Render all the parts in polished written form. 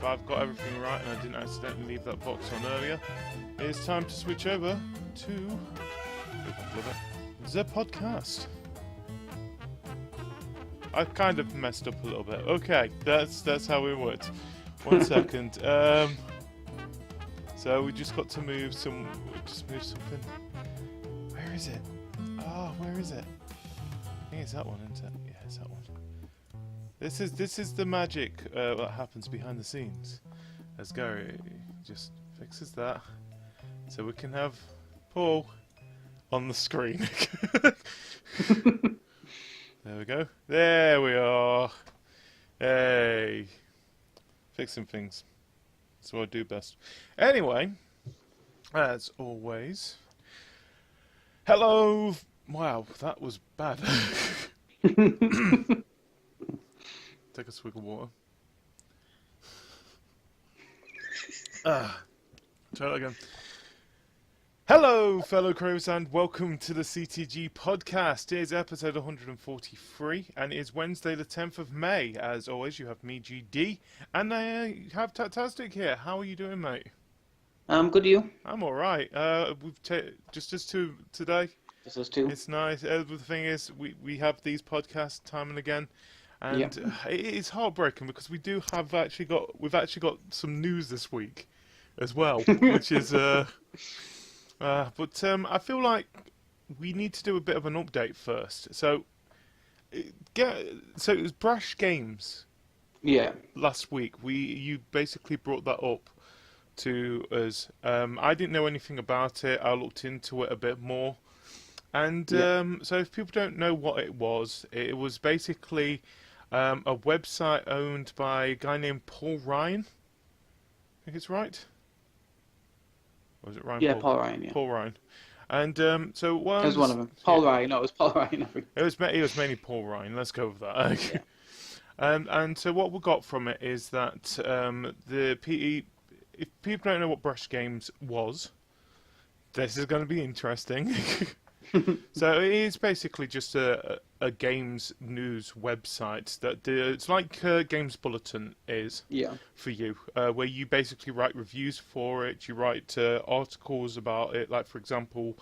if I've got everything right and I didn't accidentally leave that box on earlier, it's time to switch over to the podcast. I kind of messed up a little bit. Okay, that's how it worked. 1 second. So we just got to move something. Where is it? Oh, where is it? I think it's that one, isn't it? Yeah, it's that one. This is the magic that happens behind the scenes, as Gary just fixes that, so we can have Paul on the screen. There we go. There we are. Hey, fixing things. That's what I do best. Anyway, as always, hello. Wow, that was bad. Take a swig of water. Try it again. Hello, fellow Cravers, and welcome to the CTG Podcast. It is episode 143, and it is Wednesday the 10th of May. As always, you have me, GD, and I have Tattastic here. How are you doing, mate? Good, you? I'm alright. We've just us two today. Just us two. It's nice. The thing is, we have these podcasts time and again, and it's heartbreaking because we've actually got some news this week as well, which is but I feel like we need to do a bit of an update first. So it was Brash Games. Yeah. Last week, you basically brought that up to us. I didn't know anything about it. I looked into it a bit more, and so if people don't know what it was basically a website owned by a guy named Paul Ryan. I think it's right. Or was it Ryan? Yeah, Paul Ryan. Yeah. Paul Ryan. And so one. It was one of them. Paul Ryan. No, it was Paul Ryan. It was mainly Paul Ryan. Let's go with that. Okay. Yeah. And so what we got from it is that if people don't know what Brash Games was, this is going to be interesting. So it is basically just a games news website that it's like Games Bulletin is for you, where you basically write reviews for it. You write articles about it. Like for example,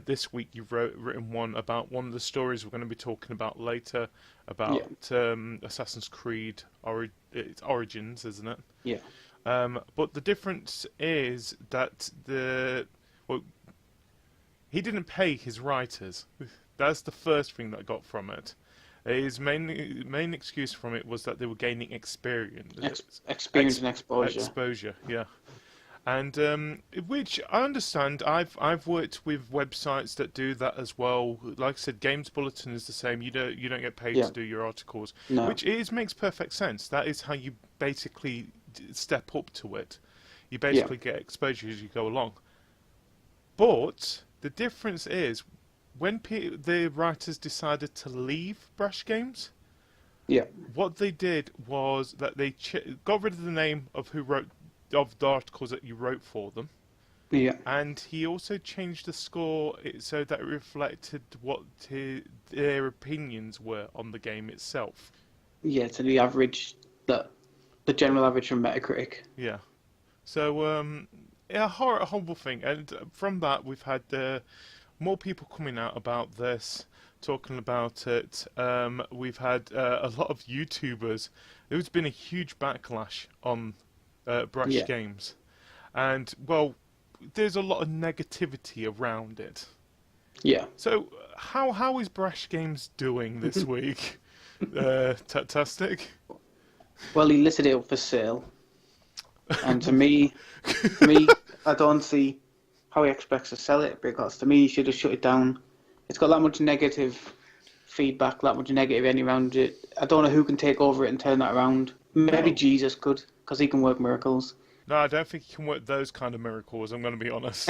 this week you've written one about one of the stories we're going to be talking about later about Assassin's Creed Origins, isn't it? Yeah. But the difference is that he didn't pay his writers. That's the first thing that I got from it. His main excuse from it was that they were gaining experience. Experience and exposure. Exposure, yeah. And which I understand. I've worked with websites that do that as well. Like I said, Games Bulletin is the same. You don't get paid to do your articles, which makes perfect sense. That is how you basically step up to it. You basically get exposure as you go along. But the difference is when the writers decided to leave Brash Games, what they did was that they got rid of the name of who wrote of the articles that you wrote for them. Yeah. And he also changed the score so that it reflected what their opinions were on the game itself. Yeah, to the average, the general average from Metacritic. Yeah. So a horrible thing, and from that we've had more people coming out about this, talking about it. We've had a lot of YouTubers. There's been a huge backlash on Brash Games, and well, there's a lot of negativity around it. Yeah. So how is Brash Games doing this week, Tattastic? Well, he listed it up for sale. And to me, I don't see how he expects to sell it, because to me, he should have shut it down. It's got that much negative feedback, that much negative energy around it. I don't know who can take over it and turn that around. Maybe Jesus could, because he can work miracles. No, I don't think he can work those kind of miracles, I'm going to be honest.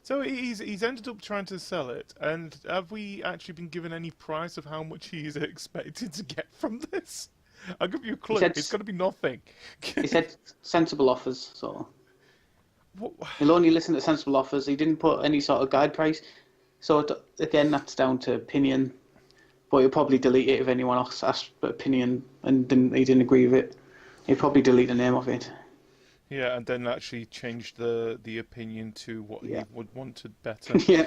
So he's ended up trying to sell it, and have we actually been given any price of how much he's expected to get from this? I'll give you a clue. It's going to be nothing. He said sensible offers, so he'll only listen to sensible offers. He didn't put any sort of guide price. So again, that's down to opinion. but he'll probably delete it if anyone else asked an opinion and he didn't agree with it. He'll probably delete the name of it. Yeah, and then actually change the opinion to what he Yeah. would wanted better. Yeah.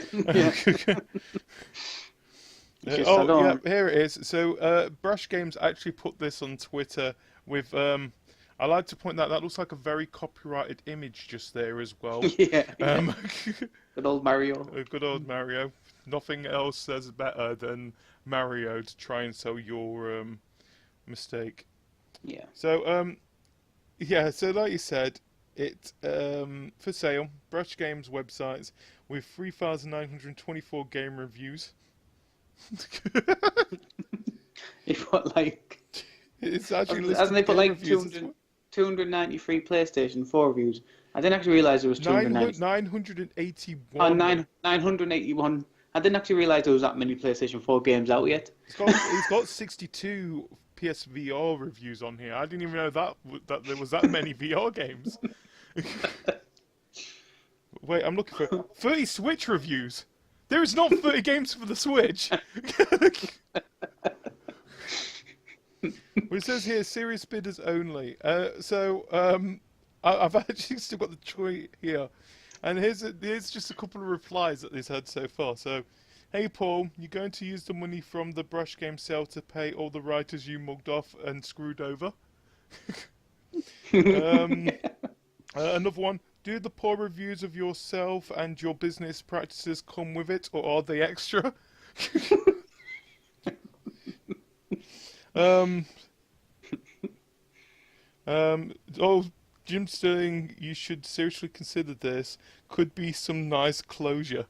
Just, Here it is. So, Brash Games actually put this on Twitter with. I like to point out that looks like a very copyrighted image just there as well. Yeah. Um, Good old Mario. a good old Mario. Nothing else says better than Mario to try and sell your mistake. Yeah. So, yeah, so like you said, it for sale, Brash Games websites with 3,924 game reviews. If what, like, It's actually hasn't they put game like reviews 293 PlayStation 4 reviews? I didn't actually realise it was 290. 981. Oh, 981. I didn't actually realise there was that many PlayStation 4 games out yet. He's got 62 PSVR reviews on here. I didn't even know that there was that many VR games. Wait, I'm looking for 30 Switch reviews. There is not 30 games for the Switch. Well, it says here, serious bidders only. I've actually still got the tweet here. And here's just a couple of replies that this had so far. So, hey Paul, you're going to use the money from the Brash Game sale to pay all the writers you mugged off and screwed over? Another one, do the poor reviews of yourself and your business practices come with it, or are they extra? Jim Sterling, you should seriously consider this. Could be some nice closure.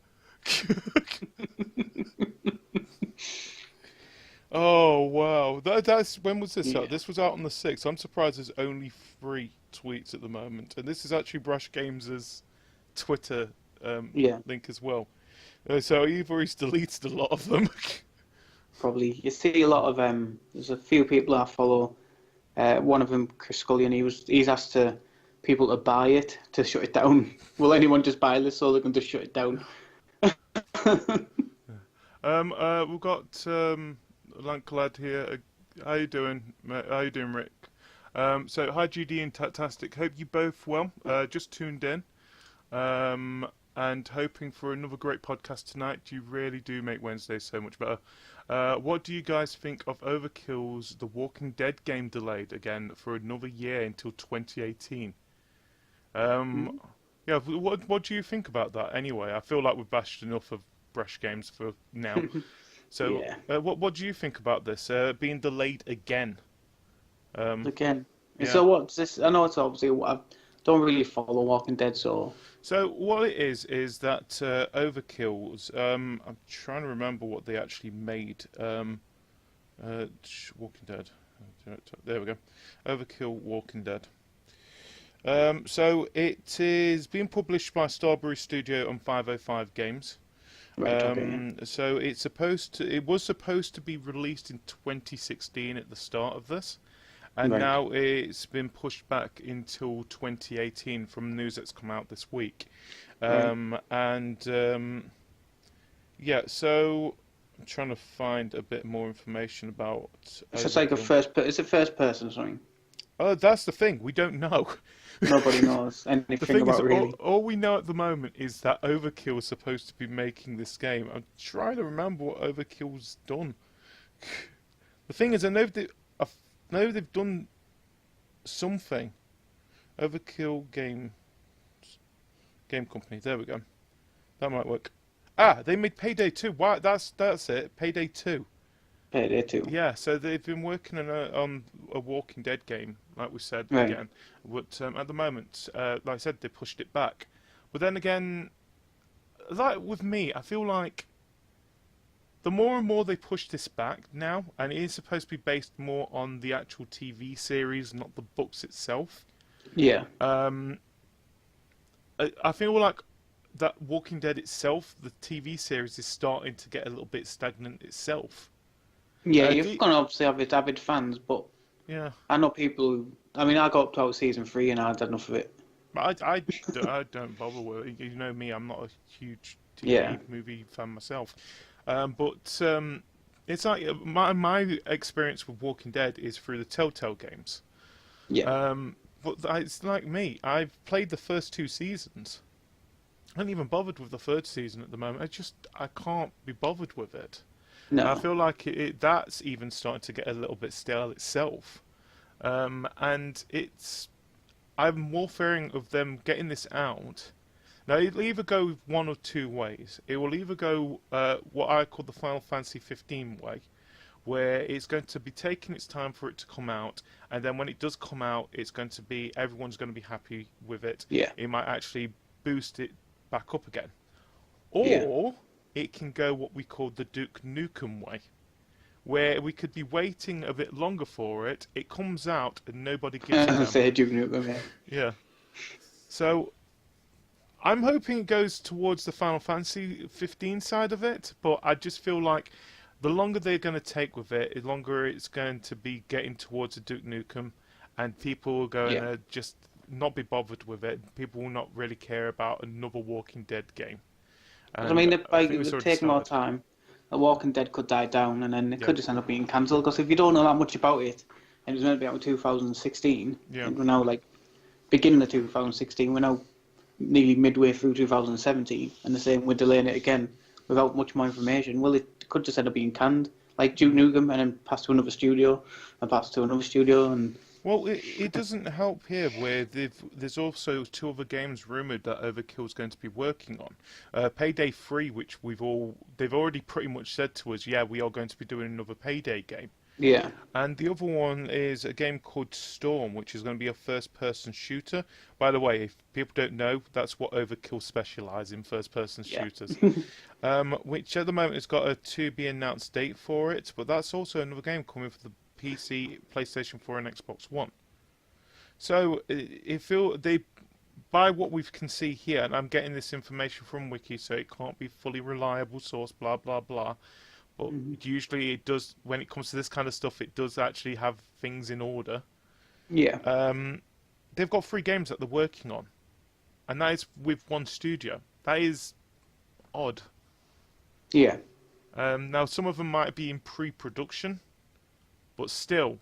Oh wow, that's when was this out? This was out on the 6th. I'm surprised there's only 3 tweets at the moment, and this is actually Brash Games' Twitter link as well. So either he's deleted a lot of them. Probably. You see a lot of there's a few people I follow. One of them, Chris Scullion, he's asked people to buy it to shut it down. Will anyone just buy this so they can just shut it down? We've got Lanklad here. How you doing? How you doing, Rick? So hi GD and Tattastic. Hope you both well. Just tuned in. And hoping for another great podcast tonight. You really do make Wednesdays so much better. What do you guys think of Overkill's The Walking Dead game delayed again for another year until 2018? Yeah, what do you think about that anyway? I feel like we've bashed enough of Brash Games for now. So, what do you think about this being delayed again? Again. Yeah. So what's this? I know it's obviously I don't really follow Walking Dead, so. So what it is that Overkill's. I'm trying to remember what they actually made. Walking Dead. There we go. Overkill Walking Dead. So it is being published by Starbury Studio on 505 Games. Right, okay. So it was supposed to be released in 2016 at the start of this, and now it's been pushed back until 2018 from news that's come out this week. Yeah, so I'm trying to find a bit more information about. So it's like is it first person or something? Oh, that's the thing. We don't know. Nobody knows anything about really. All we know at the moment is that Overkill is supposed to be making this game. I'm trying to remember what Overkill's done. The thing is, I know they've done something. Overkill game company. There we go. That might work. They made Payday 2. Wow, that's it. Payday 2. Payday 2. Yeah, so they've been working on a Walking Dead game, like we said again. But at the moment, like I said, they pushed it back. But then again, like with me, I feel like the more and more they push this back now, and it is supposed to be based more on the actual TV series, not the books itself. Yeah. I feel like that Walking Dead itself, the TV series, is starting to get a little bit stagnant itself. Yeah, you've got to obviously have avid fans, but yeah, I know people who. I mean, I got up to about season 3 and I had enough of it. But I don't bother with it. You know me, I'm not a huge TV movie fan myself. But It's like my experience with Walking Dead is through the Telltale games. Yeah. But it's like me. I've played the first 2 seasons. I ain't even bothered with the third season at the moment. I can't be bothered with it. No. I feel like that's even starting to get a little bit stale itself. And I'm more fearing of them getting this out. Now, it'll either go one or two ways. It will either go what I call the Final Fantasy 15 way, where it's going to be taking its time for it to come out, and then when it does come out, everyone's going to be happy with it. Yeah. It might actually boost it back up again. Yeah. Or it can go what we call the Duke Nukem way, where we could be waiting a bit longer for it. It comes out and nobody gives a damn. Say Duke Nukem, yeah. Yeah. So I'm hoping it goes towards the Final Fantasy 15 side of it, but I just feel like the longer they're going to take with it, the longer it's going to be getting towards a Duke Nukem, and people are going to just not be bothered with it. People will not really care about another Walking Dead game. I mean, if it take more time, The Walking Dead could die down, and then it could just end up being cancelled. Because if you don't know that much about it, and it was meant to be out in 2016, and we're now beginning of 2016, we're now nearly midway through 2017, and the same, we're delaying it again without much more information. Well, it could just end up being canned, like Duke Nukem, and then pass to another studio, and pass to another studio, and... Well, it doesn't help here, where there's also 2 other games rumoured that Overkill's going to be working on. Payday 3, which they've already pretty much said to us, we are going to be doing another Payday game. Yeah. And the other one is a game called Storm, which is going to be a first-person shooter. By the way, if people don't know, that's what Overkill specialise in, first-person shooters. Which at the moment has got a to-be-announced date for it, but that's also another game coming for the PC, PlayStation 4 and Xbox One. So, by what we can see here, and I'm getting this information from Wiki, so it can't be fully reliable source, blah, blah, blah. But usually it does, when it comes to this kind of stuff, it does actually have things in order. Yeah. They've got 3 games that they're working on. And that is with one studio. That is odd. Yeah. Now, some of them might be in pre-production. But still,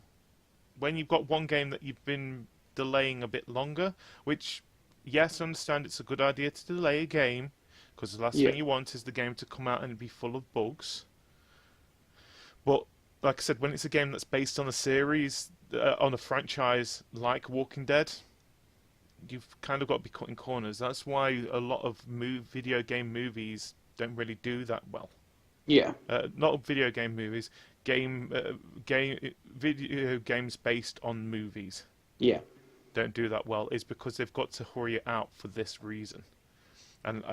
when you've got one game that you've been delaying a bit longer, which, yes, I understand it's a good idea to delay a game, because the last thing you want is the game to come out and be full of bugs. But, like I said, when it's a game that's based on a series, on a franchise like Walking Dead, you've kind of got to be cutting corners. That's why a lot of video game movies don't really do that well. Yeah. Not video game movies, video games based on movies. Yeah. Don't do that well. It's because they've got to hurry it out for this reason. And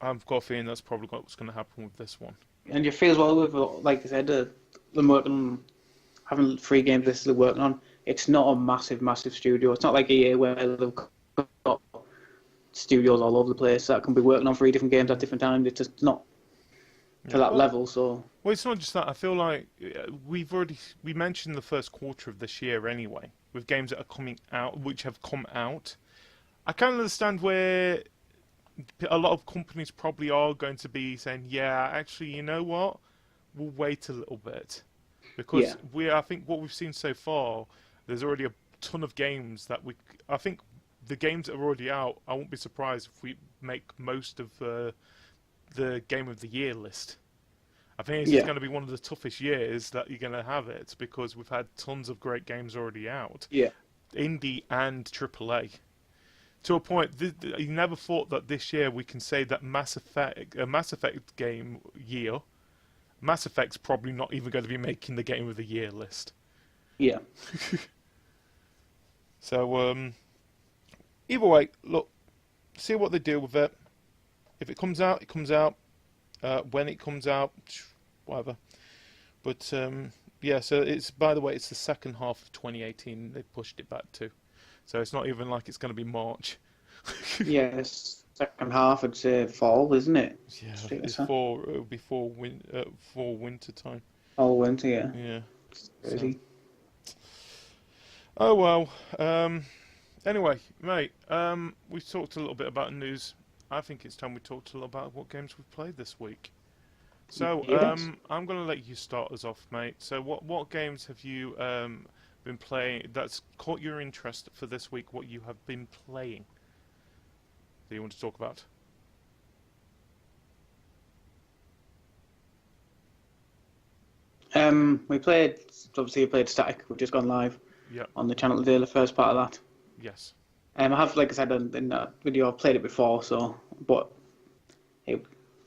I've got a feeling that's probably what's going to happen with this one. And you feel as well with, like I said, them working on, having 3 games this is working on, it's not a massive, massive studio. It's not like EA where they've got studios all over the place that can be working on 3 different games at different times. It's just not to that level, so... Well, it's not just that. I feel like we mentioned the first quarter of this year anyway, with games that are coming out, which have come out. I can understand where a lot of companies probably are going to be saying, actually, you know what? We'll wait a little bit. Because I think what we've seen so far, there's already a ton of games that I think the games that are already out, I won't be surprised if we make most of the Game of the Year list. I think it's going to be one of the toughest years that you're going to have it, because we've had tons of great games already out. Yeah. Indie and AAA. To a point, you never thought that this year we can say that Mass Effect game year, Mass Effect's probably not even going to be making the Game of the Year list. Yeah. So, either way, look, see what they do with it. If it comes out, it comes out. When it comes out, whatever. But, so it's, by the way, it's the second half of 2018 they pushed it back to. So it's not even like it's going to be March. Yes, second half, I'd say fall, isn't it? Yeah, it's it'll be fall winter time. Oh, winter, yeah. Yeah. Crazy. So. Oh, well. Anyway, mate, we've talked a little bit about news. I think it's time we talked a little about what games we've played this week. So, Yes. I'm going to let you start us off, mate. So, what games have you been playing that's caught your interest for this week? What you have been playing that you want to talk about? We played Static. We've just gone live Yeah. on the channel today, the first part of that. Yes. I have, like I said in that video, I've played it before, but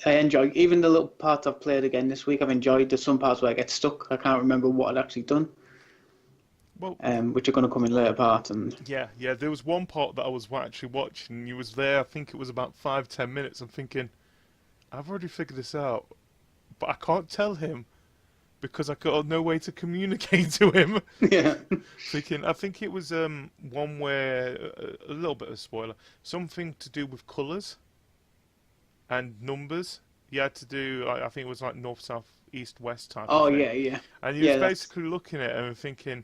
I enjoy, even the little parts I've played again this week, I've enjoyed. There's some parts where I get stuck. I can't remember what I'd actually done, Well, which are going to come in later parts. And yeah. There was one part that I was actually watching. And you was there. I think it was about 5-10 minutes. I'm thinking, I've already figured this out, but I can't tell him because I got no way to communicate to him. yeah, Thinking, I think it was one where a little bit of spoiler, something to do with colours and numbers. You had to do, I think it was like north, south, east, west type. oh of thing. yeah. And you was basically looking at it and thinking,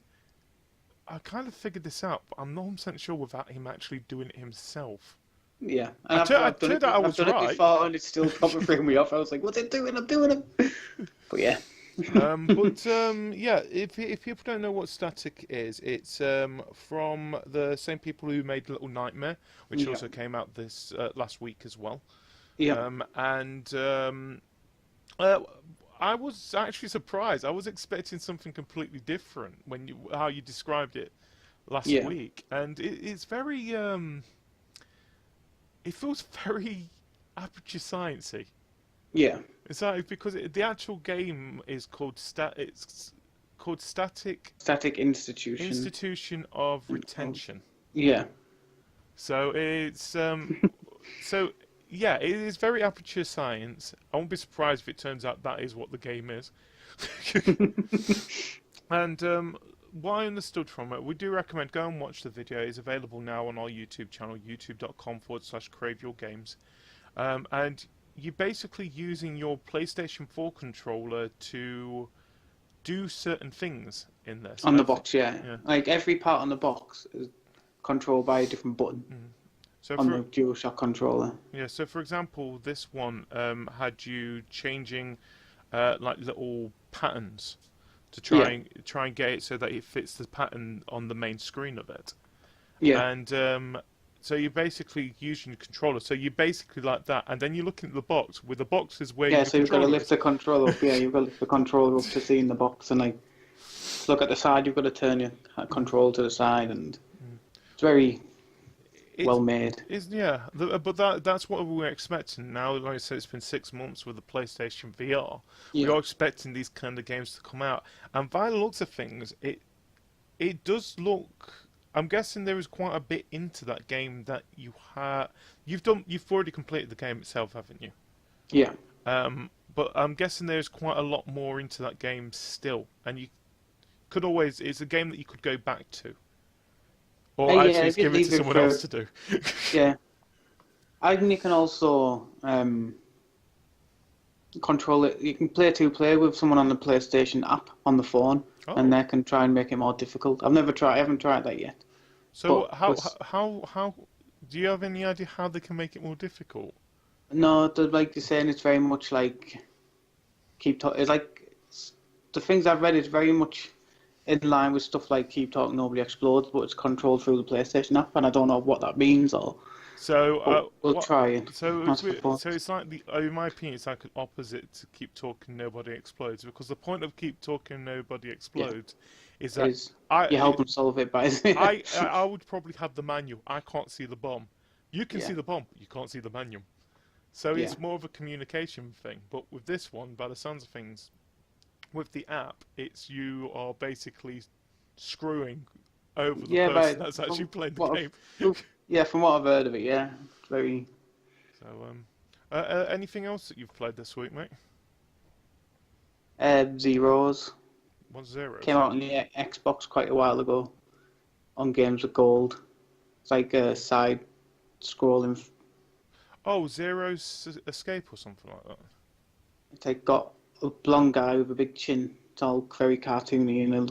I kind of figured this out, but I'm not 100% sure without him actually doing it himself. Yeah, I turned out I was I've done right. it before, and it's still probably threw me off. I was like, "What's it doing? I'm doing it." But yeah. Yeah, if people don't know what Static is, it's from the same people who made Little Nightmare, which also came out this last week as well. Yeah. I was actually surprised. I was expecting something completely different how you described it last week, and it's very it feels very Aperture Sciencey. Yeah. Is that because the actual game is called It's called Static Institution of Retention. Yeah. So it's it is very Aperture Science. I won't be surprised if it turns out that is what the game is. And what I understood from it, we do recommend go and watch the video. It's available now on our YouTube channel, youtube.com/craveyourgames. And you're basically using your PlayStation 4 controller to do certain things in this. On the box, yeah. Like every part on the box is controlled by a different button. So on the DualShock controller. Yeah, so for example, this one had you changing like little patterns to try and get it so that it fits the pattern on the main screen of it. Yeah. And so you're basically using the controller. So you're basically like that, and then you're looking at the box. With the box is where so you've got to lift the controller up. Yeah, you've got to lift the controller up to see in the box, and like look at the side. You've got to turn your control to the side, and it's very well made. But that's what we were expecting. Now, like I said, it's been 6 months with the PlayStation VR. We are expecting these kind of games to come out, and by the looks of things, it does look. I'm guessing there is quite a bit into that game that you've already completed the game itself, haven't you? Yeah. But I'm guessing there's quite a lot more into that game still, and you could always. It's a game that you could go back to. Or actually give it to someone else to do. Yeah. And you can also control it. You can play two-player with someone on the PlayStation app on the phone, and they can try and make it more difficult. I haven't tried that yet. So how do you have any idea how they can make it more difficult? No, like you're saying, it's very much like it's like the things I've read is very much in line with stuff like Keep Talking Nobody Explodes, but it's controlled through the PlayStation app, and I don't know what that means. So we'll try it. So it's like in my opinion, it's like an opposite to Keep Talking Nobody Explodes, because the point of Keep Talking Nobody Explodes is that you help them solve it by. I would probably have the manual. I can't see the bomb. You can see the bomb, but you can't see the manual. So it's more of a communication thing. But with this one, by the sounds of things, with the app, you are basically screwing over the person that's actually playing the game. From what I've heard of it, it's very. So, anything else that you've played this week, mate? Zeros. What's Zeros? Came out on the Xbox quite a while ago. On Games with Gold, it's like a side-scrolling. Oh, Zero's Escape or something like that. It's like got a blonde guy with a big chin. It's all very cartoony and a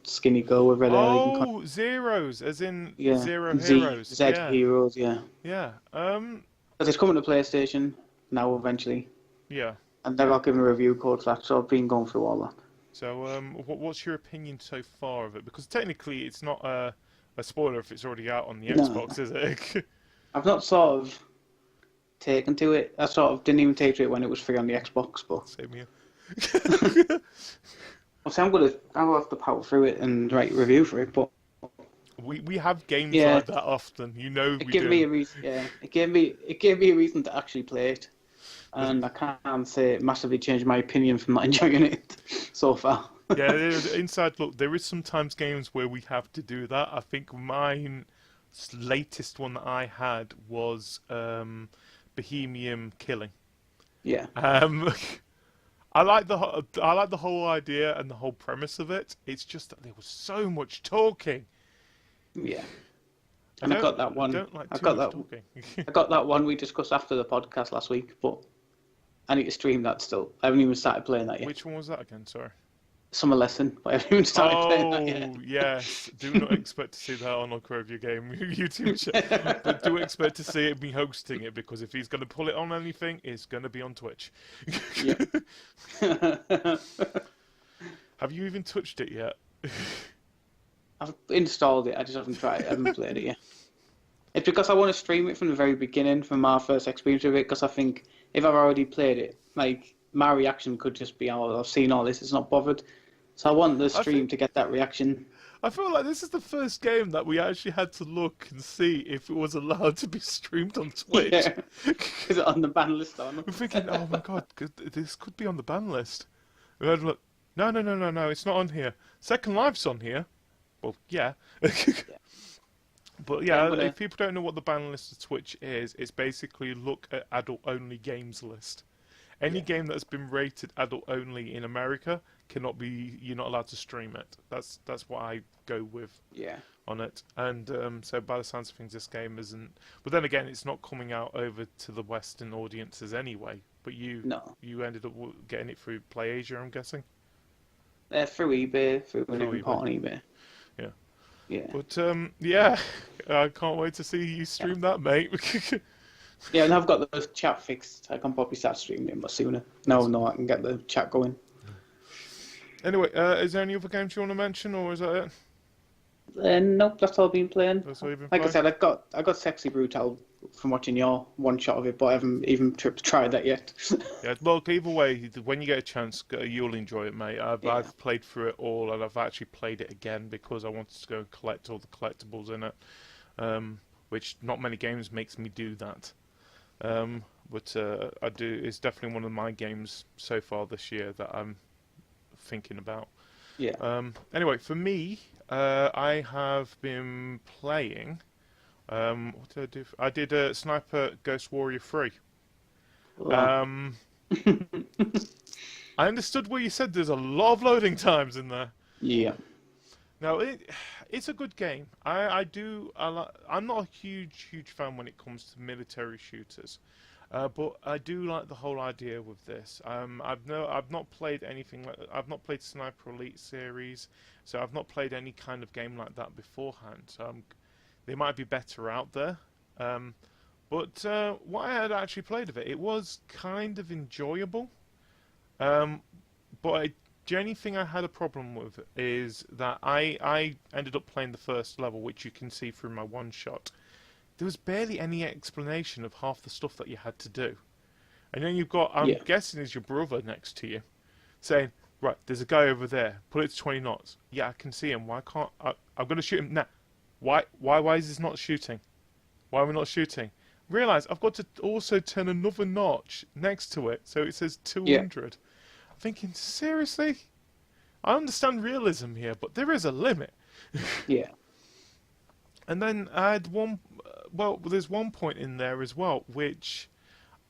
skinny girl with red hair. Oh, Zeros, as in Zero Heroes. Heroes, Yeah. But it's coming to PlayStation now eventually. Yeah. and they got given a review code for that, so I've been going through all that. So, what's your opinion so far of it? Because technically, it's not a spoiler if it's already out on the No, Xbox, is it? I've not sort of taken to it. I sort of didn't even take to it when it was free on the Xbox, but Same here. obviously I'll have to power through it and write a review for it, but We have games yeah, like that often, you know it we gave me do. a reason. Yeah, it gave me a reason to actually play it, and I can't say it massively changed my opinion from not enjoying it so far. Yeah, inside look, there is sometimes games where we have to do that. I think mine latest one that I had was Bohemian Killing. Yeah, Um, I like the whole idea and the whole premise of it. It's just that there was so much talking. yeah. And I got that I one. don't like I too got much that. talking. I got that one we discussed after the podcast last week, but I need to stream that still. I haven't even started playing that yet. Which one was that again? Sorry. Summer Lesson, but I haven't even started playing that yet. Oh, yes. Do not expect to see that on our Crave Your Game YouTube channel. But do expect to see me hosting it, because if he's going to pull it on anything, it's going to be on Twitch. Have you even touched it yet? I've installed it, I just haven't tried it, I haven't played it yet. It's because I want to stream it from the very beginning, from my first experience with it, because I think if I've already played it, like, my reaction could just be, oh, I've seen all this, it's not bothered. So I want the stream to get that reaction. I feel like this is the first game that we actually had to look and see if it was allowed to be streamed on Twitch. Yeah. Is it on the ban list or not? We're thinking, oh my god, this could be on the ban list. We had to look, no, it's not on here. Second Life's on here. Well, yeah. But yeah, if people don't know what the ban list of Twitch is, it's basically look at adult-only games list. Any game that's been rated adult-only in America cannot be. You're not allowed to stream it. That's what I go with. Yeah. On it, and so by the sounds of things, this game isn't. But then again, it's not coming out over to the Western audiences anyway. But you ended up getting it through PlayAsia, I'm guessing. Through eBay, through an import on eBay. Yeah. Yeah. But yeah, I can't wait to see you stream that, mate. Yeah, and I've got the chat fixed. I can probably start streaming it much sooner. No, I can get the chat going. Anyway, is there any other games you want to mention, or is that it? Nope, that's all I've been playing. That's all you've been like playing? I said, I got Sexy Brutal from watching your one shot of it, but I haven't even tried that yet. Yeah, well, either way, when you get a chance, you'll enjoy it, mate. I've played through it all, and I've actually played it again because I wanted to go and collect all the collectibles in it, which not many games makes me do that. But I do. It's definitely one of my games so far this year that I'm thinking about. Yeah. Anyway, for me, I have been playing. What did I do? I did Sniper Ghost Warrior 3. Wow. I understood what you said. There's a lot of loading times in there. Yeah. Now it's a good game. I'm not a huge fan when it comes to military shooters, but I do like the whole idea with this. I've not played anything like I've not played Sniper Elite series, so I've not played any kind of game like that beforehand. So they might be better out there. But what I had actually played of it, it was kind of enjoyable. But the only thing I had a problem with is that I ended up playing the first level, which you can see through my one shot. There was barely any explanation of half the stuff that you had to do. And then you've got, I'm guessing is your brother next to you, saying, right, there's a guy over there, put it to 20 knots. Yeah, I can see him. Why can't I'm going to shoot him now. Why is this not shooting? Why are we not shooting? Realise I've got to also turn another notch next to it, so it says 200. I'm thinking, seriously? I understand realism here, but there is a limit. Yeah. And then I had there's one point in there as well, which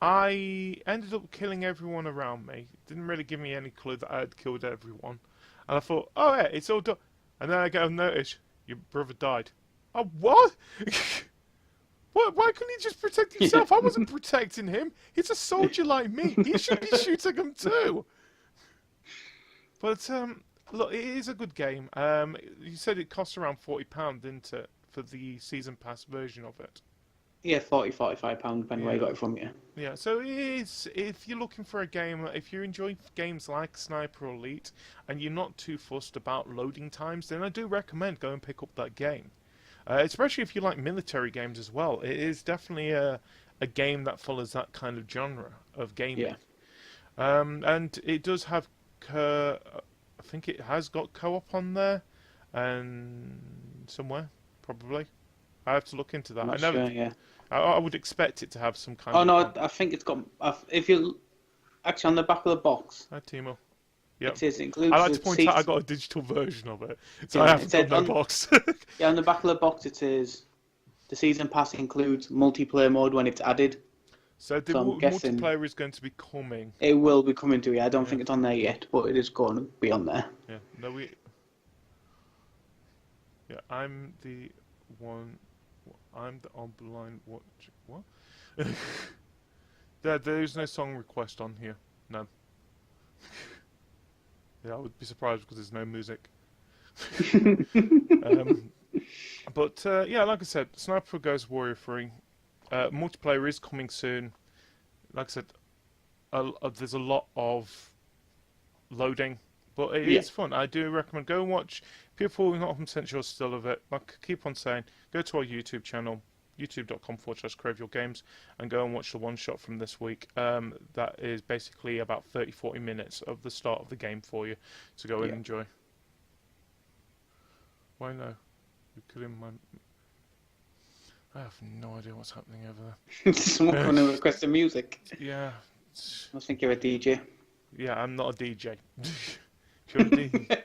I ended up killing everyone around me. Didn't really give me any clue that I had killed everyone. And I thought, oh yeah, it's all done. And then I get a notice, your brother died. Oh, what? What? Why couldn't he just protect himself? I wasn't protecting him. He's a soldier like me. He should be shooting him too. But look, it is a good game. You said it costs around £40, didn't it, for the season pass version of it? Yeah, £45, depending where you got it from, yeah. Yeah, so it is, if you're looking for a game, if you enjoy games like Sniper Elite and you're not too fussed about loading times, then I do recommend go and pick up that game. Especially if you like military games as well. It is definitely a game that follows that kind of genre of gaming. Yeah. And it does have, I think it has got co-op on there, and somewhere, probably. I have to look into that. I'm I not never. sure, yeah. I would expect it to have some kind Oh, of. no, I think it's got... If you... Actually, on the back of the box, Hi, Timo. Yep. it says it includes I like the to point seats. out I got a digital version of it, so Yeah, I it haven't said got no on- box. Yeah, on the back of the box it says the season pass includes multiplayer mode when it's added. So the So I'm guessing multiplayer is going to be coming. it will be coming to it. I don't Yeah. think it's on there yet, but it is going to be on there. Yeah. No, we. Yeah, I'm the one. I'm the online watch. What? There is no song request on here. None. Yeah, I would be surprised because there's no music. But yeah, like I said, Sniper Ghost Warrior 3. Multiplayer is coming soon. Like I said, there's a lot of loading, but it is fun. I do recommend go and watch. People who are not 100% sure still of it, like I keep on saying, go to our YouTube channel, youtube.com/CraveYourGames, and go and watch the one shot from this week. That is basically about 30-40 minutes of the start of the game for you to go and enjoy. Why no? You could in my. I have no idea what's happening over there. Someone going to request the music. Yeah. I think you're a DJ. Yeah, I'm not a DJ. You're a DJ.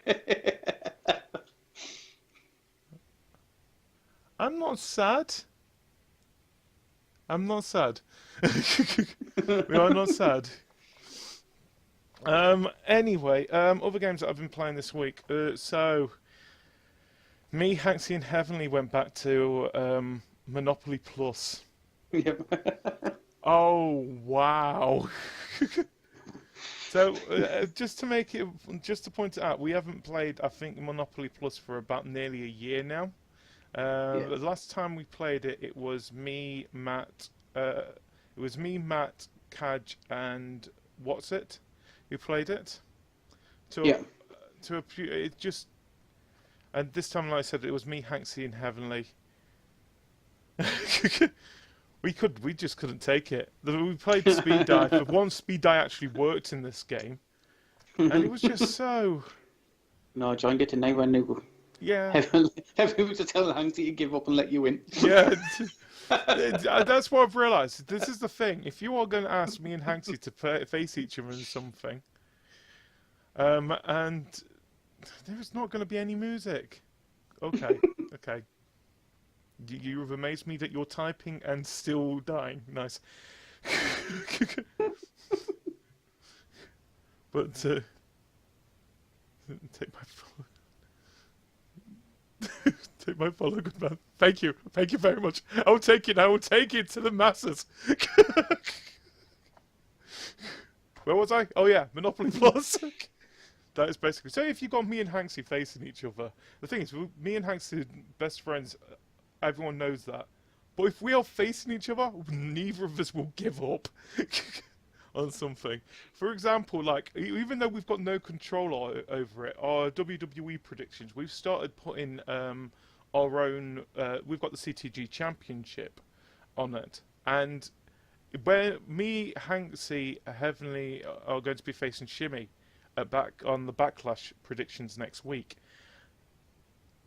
I'm not sad. I'm not sad. We are not sad. Anyway, other games that I've been playing this week. So, me, Hanksy, and Heavenly went back to Monopoly Plus. Yep. Oh, wow. So, just to point it out, we haven't played, I think, Monopoly Plus for about nearly a year now. The last time we played it, it was me, Matt, Kaj, and what's it? Who played it? And this time, like I said, it was me, Hanksy, and Heavenly. We just couldn't take it. We played speed die, but one speed die actually worked in this game, and it was just so. No, John, get to know when new. Yeah. Heavenly was to tell Hanksy to give up and let you win. Yeah. That's what I've realised. This is the thing. If you are going to ask me and Hanksy to face each other in something, and there is not going to be any music. Okay. Okay. You have amazed me that you're typing and still dying. Nice. But take my follow. Take my follow, good man. Thank you very much. I will take it. I will take it to the masses. Where was I? Oh yeah, Monopoly Plus. That is basically. So if you got me and Hanksy facing each other, the thing is, me and Hanksy are best friends. Everyone knows that. But if we are facing each other, neither of us will give up on something. For example, like, even though we've got no control over it, our WWE predictions, we've started putting our own... we've got the CTG Championship on it. And where me, Hanksy, Heavenly are going to be facing Shimmy on the Backlash predictions next week,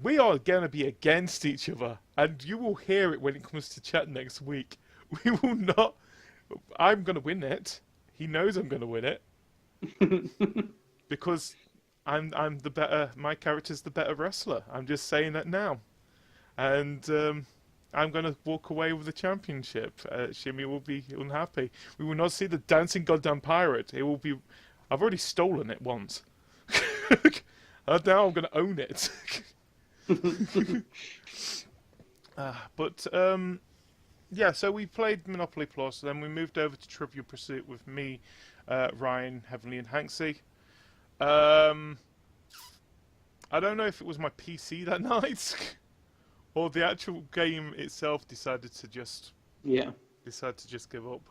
we are going to be against each other, and you will hear it when it comes to chat next week. We will not... I'm going to win it. He knows I'm going to win it. Because I'm the better... My character's the better wrestler. I'm just saying that now. And I'm going to walk away with the championship. Shimmy will be unhappy. We will not see the dancing goddamn pirate. It will be... I've already stolen it once. Now I'm going to own it. Yeah, so we played Monopoly Plus, then we moved over to Trivial Pursuit with me, Ryan, Heavenly, and Hanksy. I don't know if it was my PC that night, or the actual game itself decided to just Yeah. decide to just give up.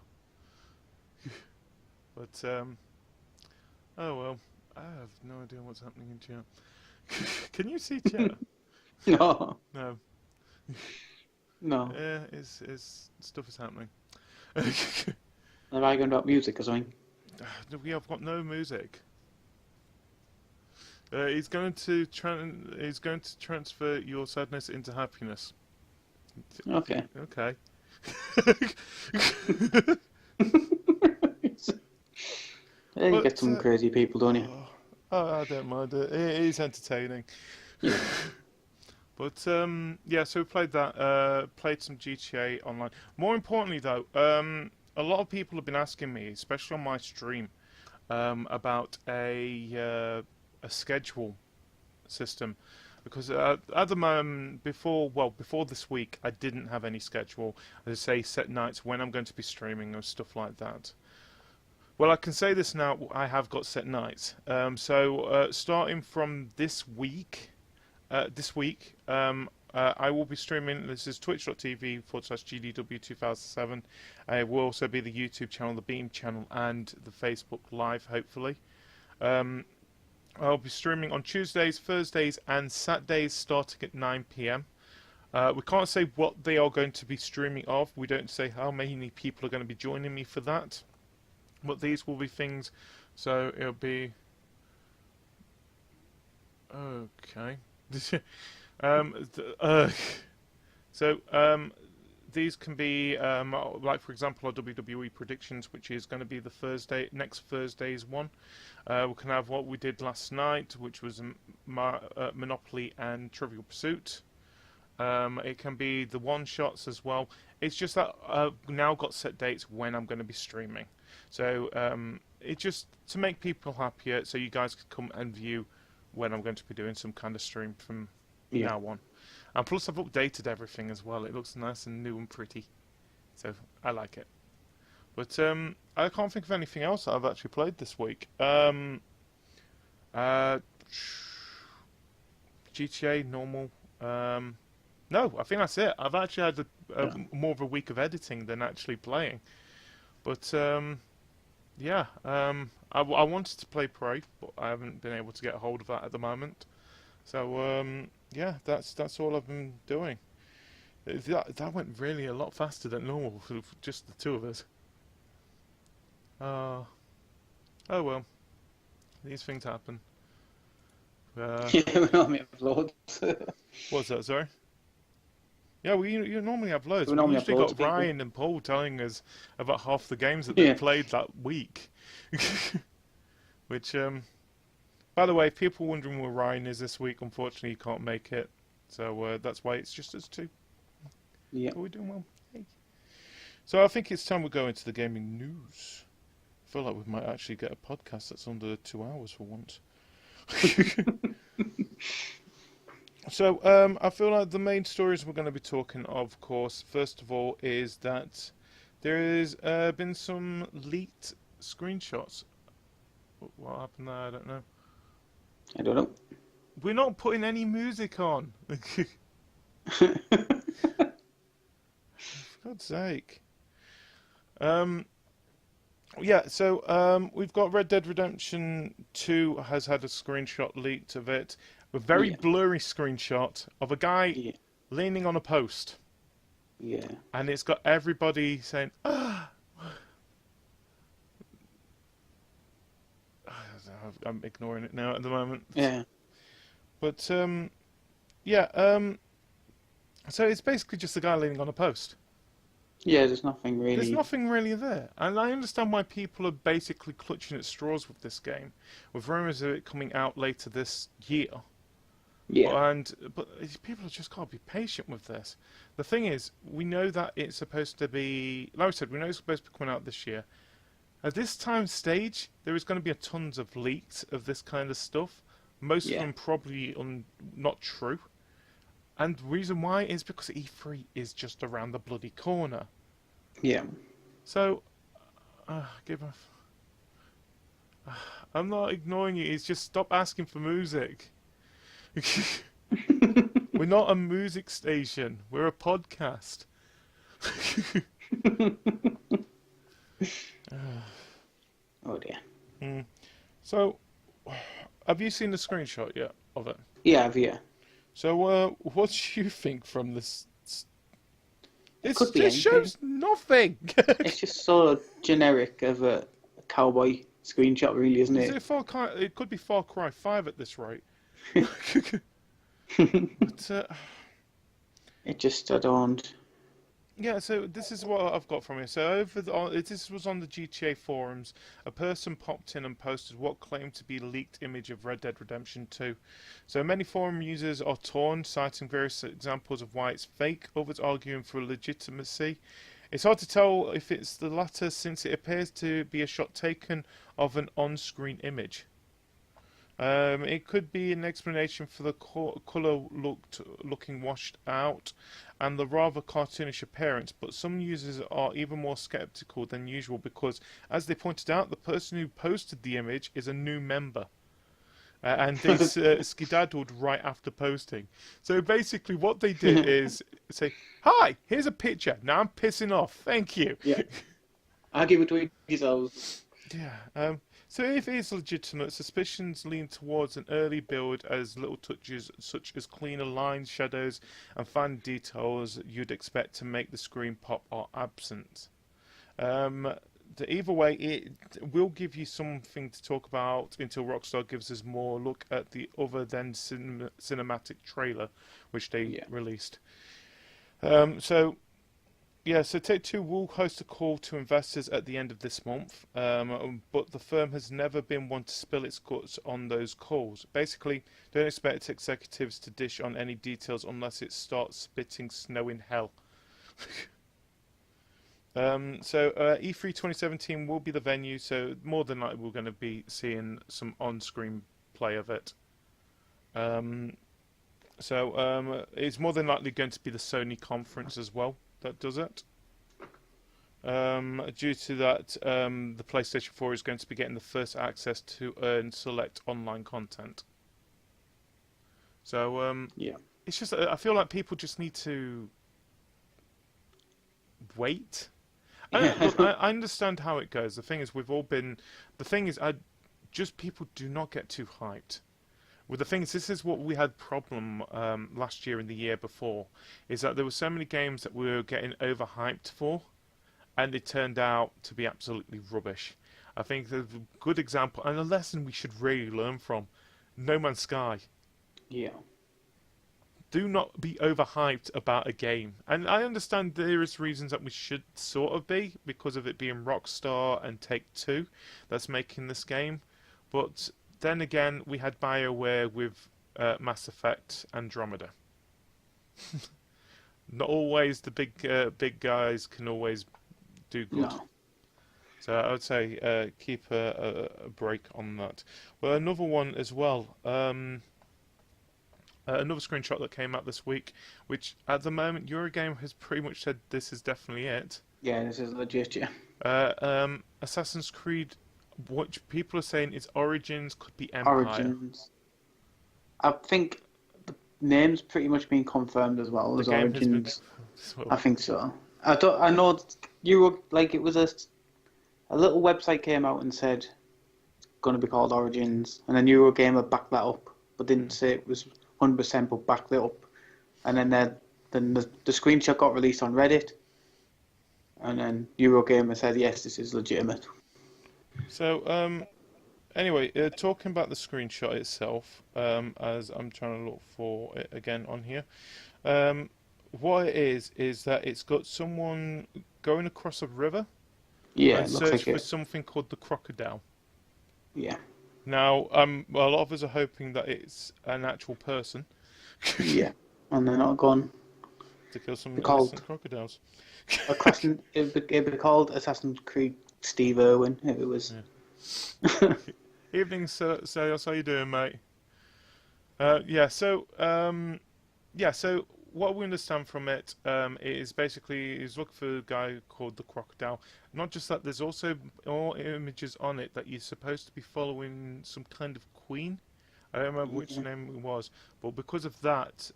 But oh well, I have no idea what's happening in chat. Can you see chat? No. No. No. Yeah, it's stuff is happening. Am I going about music or something? We have got no music. He's going to transfer your sadness into happiness. Okay. Okay. Yeah, you But, get some crazy people, don't you? I don't mind it. It is entertaining. Yeah. But yeah, so we played that. Played some GTA Online. More importantly, though, a lot of people have been asking me, especially on my stream, about a schedule system, because at the moment, before this week, I didn't have any schedule. As I say, set nights when I'm going to be streaming and stuff like that. Well, I can say this now. I have got set nights. So starting from this week, I will be streaming. This is twitch.tv/GDW2007. It will also be the YouTube channel, the Beam channel, and the Facebook Live, hopefully. I'll be streaming on Tuesdays, Thursdays, and Saturdays starting at 9 p.m. We can't say what they are going to be streaming of. We don't say how many people are going to be joining me for that. But these will be things. So it'll be... Okay. These can be, like for example, our WWE predictions, which is going to be the next Thursday's one. We can have what we did last night, which was Monopoly and Trivial Pursuit. It can be the one-shots as well. It's just that I've now got set dates when I'm going to be streaming. So it's just to make people happier, so you guys can come and view when I'm going to be doing some kind of stream from now on. And plus I've updated everything as well. It looks nice and new and pretty. So I like it. But I can't think of anything else that I've actually played this week. GTA, normal. No, I think that's it. I've actually had more of a week of editing than actually playing. But yeah, I wanted to play Prey, but I haven't been able to get a hold of that at the moment. So yeah, that's all I've been doing. That went really a lot faster than normal for just the two of us. Oh well, these things happen. Yeah, we normally have loads. What's that? Sorry. Yeah, you normally have loads. We We normally usually have loads got of people. Ryan and Paul telling us about half the games that they played that week. Which, by the way, if people wondering where Ryan is this week, unfortunately he can't make it. So that's why it's just us two. Yeah. But we're doing well. Hey. So I think it's time we go into the gaming news. I feel like we might actually get a podcast that's under 2 hours for once. So, I feel like the main stories we're going to be talking of course, first of all, is that there has been some leaked screenshots. What happened there? I don't know. I don't know. We're not putting any music on. For God's sake. Yeah, so we've got Red Dead Redemption 2 has had a screenshot leaked of it. A very blurry screenshot of a guy leaning on a post. Yeah. And it's got everybody saying, ah! I'm ignoring it now at the moment. Yeah. But, yeah, so it's basically just a guy leaning on a post. Yeah, there's nothing really. There's nothing really there. And I understand why people are basically clutching at straws with this game, with rumours of it coming out later this year. Yeah. But people have just got to be patient with this. The thing is, we know that it's supposed to be, like I said, we know it's supposed to be coming out this year. At this time stage, there is going to be tons of leaks of this kind of stuff. Most of them probably not true. And the reason why is because E3 is just around the bloody corner. Yeah. So, I'm not ignoring you. It's just stop asking for music. We're not a music station. We're a podcast. Oh dear. So, have you seen the screenshot yet of it? Yeah, yeah. So, what do you think from this? It could be This anything. shows nothing. It's just so generic of a cowboy screenshot, really, isn't Is it? it It could be Far Cry 5 at this rate. But It just, I don't. yeah, so this is what I've got from it. So this was on the GTA forums. A person popped in and posted what claimed to be a leaked image of Red Dead Redemption 2. So many forum users are torn, citing various examples of why it's fake. Others arguing for legitimacy. It's hard to tell if it's the latter, since it appears to be a shot taken of an on-screen image. It could be an explanation for the colour looking washed out and the rather cartoonish appearance, but some users are even more sceptical than usual because, as they pointed out, the person who posted the image is a new member. And they skedaddled right after posting. So basically what they did is say, "Hi, here's a picture. Now I'm pissing off. Thank you." Yeah. Argue between yourselves. Yeah. So if it is legitimate, suspicions lean towards an early build as little touches such as cleaner lines, shadows, and fine details you'd expect to make the screen pop are absent. Either way, it will give you something to talk about until Rockstar gives us more look at the other than cinematic trailer, which they released. So Take-Two will host a call to investors at the end of this month, but the firm has never been one to spill its guts on those calls. Basically, don't expect executives to dish on any details unless it starts spitting snow in hell. E3 2017 will be the venue, so more than likely we're going to be seeing some on-screen play of it. It's more than likely going to be the Sony conference as well that does it. Due to that, the PlayStation 4 is going to be getting the first access to earn select online content. So, it's just, I feel like people just need to wait. I understand how it goes. The thing is, people do not get too hyped. Well, the thing is, this is what we had problem last year and the year before, is that there were so many games that we were getting overhyped for, and it turned out to be absolutely rubbish. I think there's a good example, and a lesson we should really learn from, No Man's Sky. Yeah. Do not be overhyped about a game. And I understand there is reasons that we should sort of be, because of it being Rockstar and Take-Two that's making this game, but then again, we had BioWare with Mass Effect Andromeda. Not always the big guys can always do good. No. So I would say keep a break on that. Well, another one as well. Another screenshot that came out this week, which at the moment Eurogame has pretty much said this is definitely it. Yeah, this is legit, yeah. Assassin's Creed, what people are saying is Origins could be Empire. Origins. I think the name's pretty much been confirmed as well as Origins. I think so. I know it was a little website came out and said it's going to be called Origins, and then Eurogamer backed that up, but didn't say it was 100%, but backed it up. And then the screenshot got released on Reddit, and then Eurogamer said yes, this is legitimate. So anyway, talking about the screenshot itself, as I'm trying to look for it again on here, what it is that it's got someone going across a river. Yeah, and search for something called the crocodile. Yeah. Now, a lot of us are hoping that it's an actual person. Yeah, and they're not gone to kill some innocent crocodiles. It'd be called Assassin's Creed Steve Irwin if it was. Yeah. Evening, sir. How you doing, mate? So what we understand from it is basically he's looking for a guy called the Crocodile. Not just that, there's also all images on it that you're supposed to be following some kind of queen. I don't remember which name it was, but because of that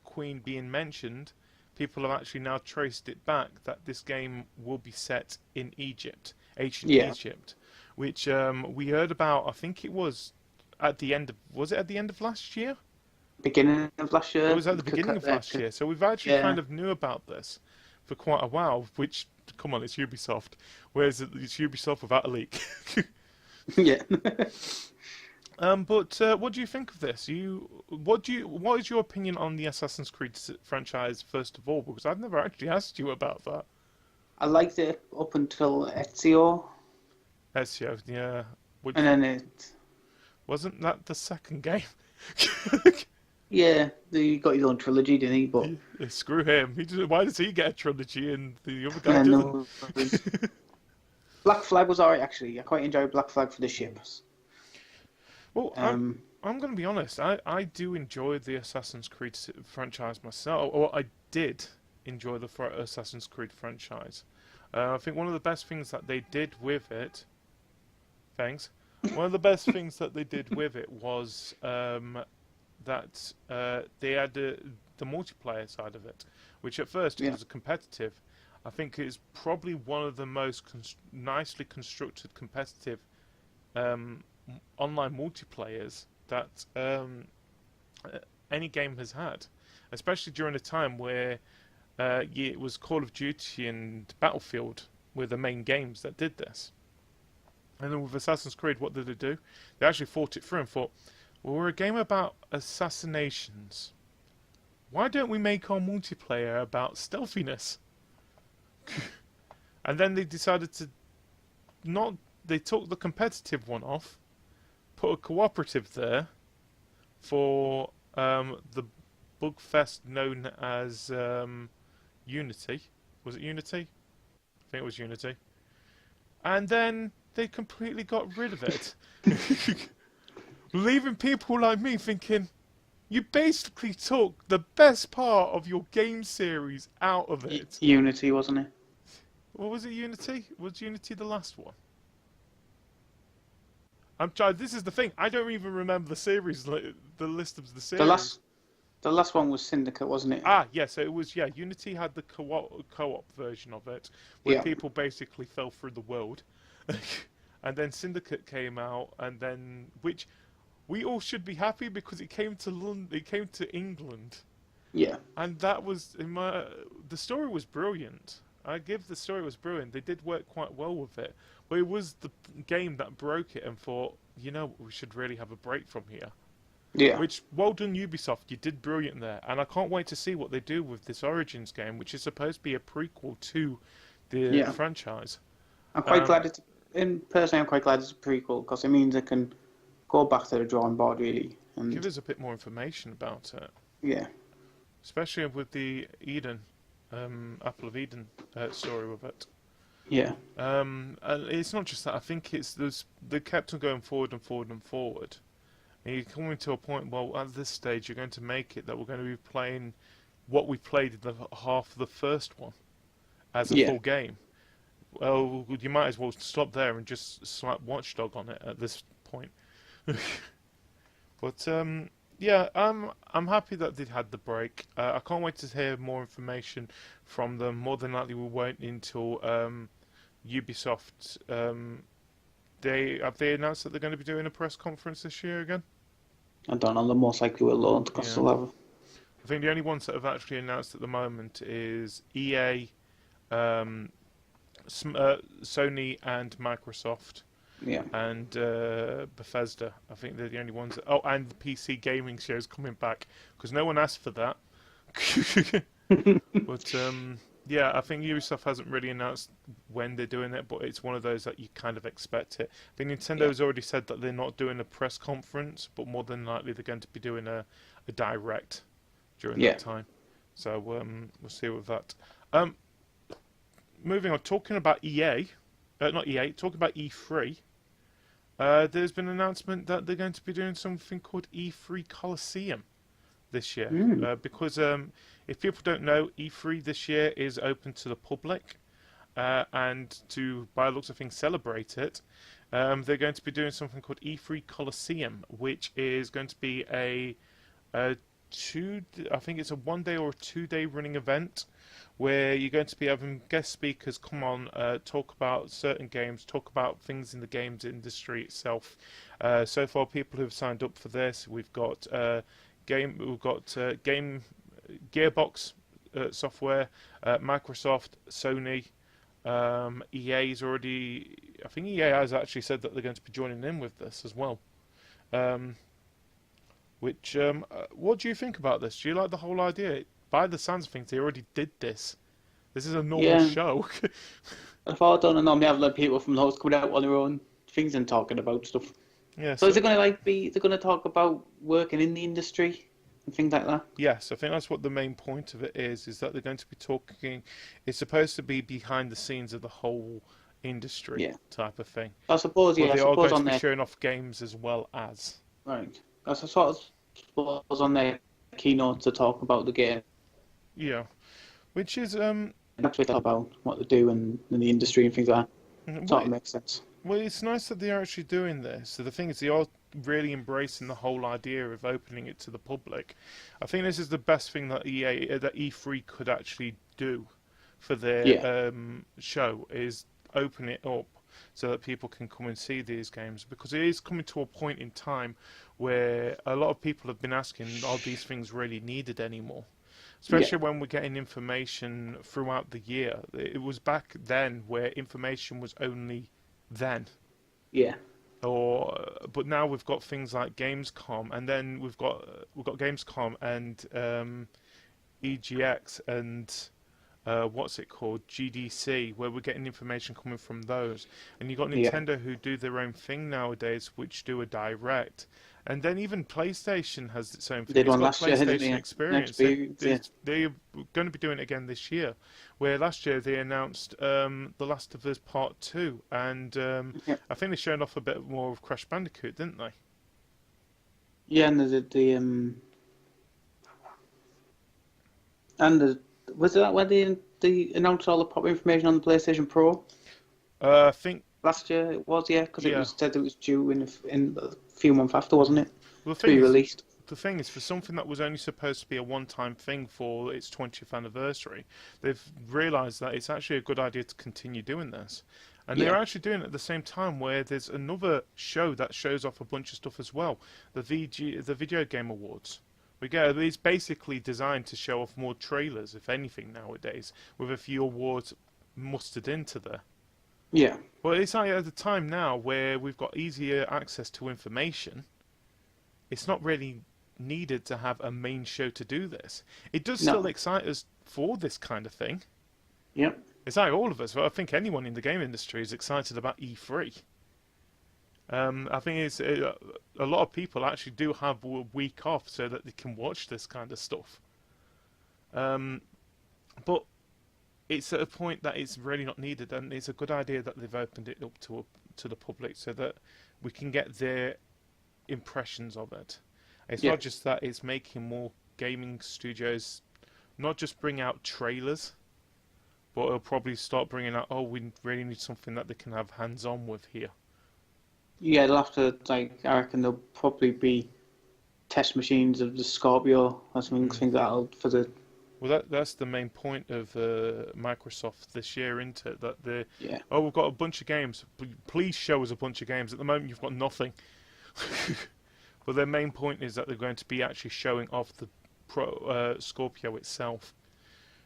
queen being mentioned, people have actually now traced it back that this game will be set in Egypt, ancient Yeah. Egypt, which we heard about. I think it was at the end of last year? Beginning of last year. It was at the beginning of last year. So we've actually Yeah. kind of knew about this for quite a while. Which, come on, it's Ubisoft. Whereas it's Ubisoft without a leak. Yeah. But what do you think of this? What is your opinion on the Assassin's Creed franchise first of all? Because I've never actually asked you about that. I liked it up until Ezio, Ezio, yeah. Which, and then it. wasn't that the second game? Yeah, he got his own trilogy, didn't he? But Screw him. Why does he get a trilogy and the other guy yeah, doesn't? no. Black Flag was alright actually. I quite enjoyed Black Flag for the ships. Well, I'm going to be honest. I do enjoy the Assassin's Creed franchise myself. Or I did enjoy the Assassin's Creed franchise. I think one of the best things that they did with it. Thanks. One of the best things that they did with it was that they had the multiplayer side of it, which at first it was competitive. I think it's probably one of the most nicely constructed competitive online multiplayers that any game has had, especially during a time where it was Call of Duty and Battlefield were the main games that did this. And then with Assassin's Creed, what did they do? They actually thought it through and thought, well, we're a game about assassinations. Why don't we make our multiplayer about stealthiness? And then they decided to they took the competitive one off, put a cooperative there for the bugfest known as Unity. Was it Unity? I think it was Unity. And then they completely got rid of it. Leaving people like me thinking, you basically took the best part of your game series out of it. Unity, wasn't it? What was it, Unity? Was Unity the last one? I'm trying. This is the thing. I don't even remember the series, the list of the series. The last one was Syndicate, wasn't it? Ah, yeah. So it was. Yeah, Unity had the co-op version of it, where people basically fell through the world, and then Syndicate came out, and then which we all should be happy because it came to London. It came to England. Yeah. And that was the story was brilliant. I give the story was brilliant. They did work quite well with it. But it was the game that broke it and thought, we should really have a break from here. Yeah. Which, well done Ubisoft, you did brilliant there. And I can't wait to see what they do with this Origins game, which is supposed to be a prequel to the franchise. I'm quite glad personally I'm quite glad it's a prequel, because it means I can go back to the drawing board, really. And give us a bit more information about it. Yeah. Especially with the Eden, Apple of Eden story with it. Yeah. And it's not just that. I think they kept on going forward and forward and forward. And you're coming to a point, well, at this stage, you're going to make it that we're going to be playing what we played in the half of the first one as a full game. Well, you might as well stop there and just slap Watchdog on it at this point. But yeah, I'm happy that they had the break. I can't wait to hear more information from them. More than likely, we won't until Ubisoft. Have they announced that they're going to be doing a press conference this year again? I don't know. The most likely will launch because they'll have. I think the only ones that have actually announced at the moment is EA, Sony, and Microsoft. Yeah. And Bethesda. I think they're the only ones. And the PC gaming show's coming back because no one asked for that. But yeah, I think Ubisoft hasn't really announced when they're doing it, but it's one of those that you kind of expect it. I think Nintendo has already said that they're not doing a press conference, but more than likely they're going to be doing a direct during that time. So we'll see with that. Moving on, talking about EA. Not EA, talking about E3, there's been an announcement that they're going to be doing something called E3 Coliseum this year. Because if people don't know, E3 this year is open to the public, and to, by the looks of things, celebrate it, they're going to be doing something called E3 Coliseum, which is going to be a I think it's a 1 day or a 2 day running event where you're going to be having guest speakers come on, talk about certain games, talk about things in the games industry itself. So far, people who've signed up for this, we've got game Gearbox software, Microsoft, Sony. EA's already. I think EA has actually said that they're going to be joining in with this as well. What do you think about this? Do you like the whole idea? By the sounds of things, they already did this. This is a normal show. I thought I don't normally have like people from the host coming out on their own things and talking about stuff. Yeah. So is it going to is it going to talk about working in the industry and things like that? Yes, I think that's what the main point of it is that they're going to be talking. It's supposed to be behind the scenes of the whole industry type of thing. I suppose, But I they are suppose going on to be their showing off games as well as. right. I suppose on their keynote to talk about the game. Yeah, which is Actually talk about what they do in the industry and things like that. Sort of makes sense. Well, it's nice that they're actually doing this. So the thing is, they are really embracing the whole idea of opening it to the public. I think this is the best thing that E3 could actually do for their show is open it up so that people can come and see these games, because it is coming to a point in time where a lot of people have been asking, are these things really needed anymore? Especially when we're getting information throughout the year. It was back then where information was only then. Yeah. But now we've got things like Gamescom, and then we've got Gamescom and EGX and what's it called, GDC, where we're getting information coming from those. And you've got Nintendo who do their own thing nowadays, which do a direct. And then even PlayStation has its own thing. They did one last year, didn't PlayStation Experience. They're going to be doing it again this year. Where last year they announced The Last of Us Part 2. And I think they showed off a bit more of Crash Bandicoot, didn't they? Yeah, and was that when they announced all the pop information on the PlayStation Pro? I think last year it was, because it was said it was due in a few months after, wasn't it? Well, to be released. The thing is, for something that was only supposed to be a one-time thing for its 20th anniversary, they've realised that it's actually a good idea to continue doing this. And they're actually doing it at the same time where there's another show that shows off a bunch of stuff as well, the Video Game Awards. It's basically designed to show off more trailers, if anything, nowadays, with a few awards mustered into there. Yeah. Well, it's like at the time now where we've got easier access to information, it's not really needed to have a main show to do this. It does still excite us for this kind of thing. Yep. It's like all of us. Well, I think anyone in the game industry is excited about E3. I think a lot of people actually do have a week off so that they can watch this kind of stuff. But it's at a point that it's really not needed, and it's a good idea that they've opened it up to the public so that we can get their impressions of it. It's not just that it's making more gaming studios not just bring out trailers, but it'll probably start bringing out, we really need something that they can have hands-on with here. Yeah, they'll have to, I reckon there'll probably be test machines of the Scorpio or something, things like that for the... Well, that's the main point of Microsoft this year, isn't it? That we've got a bunch of games. Please show us a bunch of games. At the moment, you've got nothing. But their main point is that they're going to be actually showing off the Scorpio itself,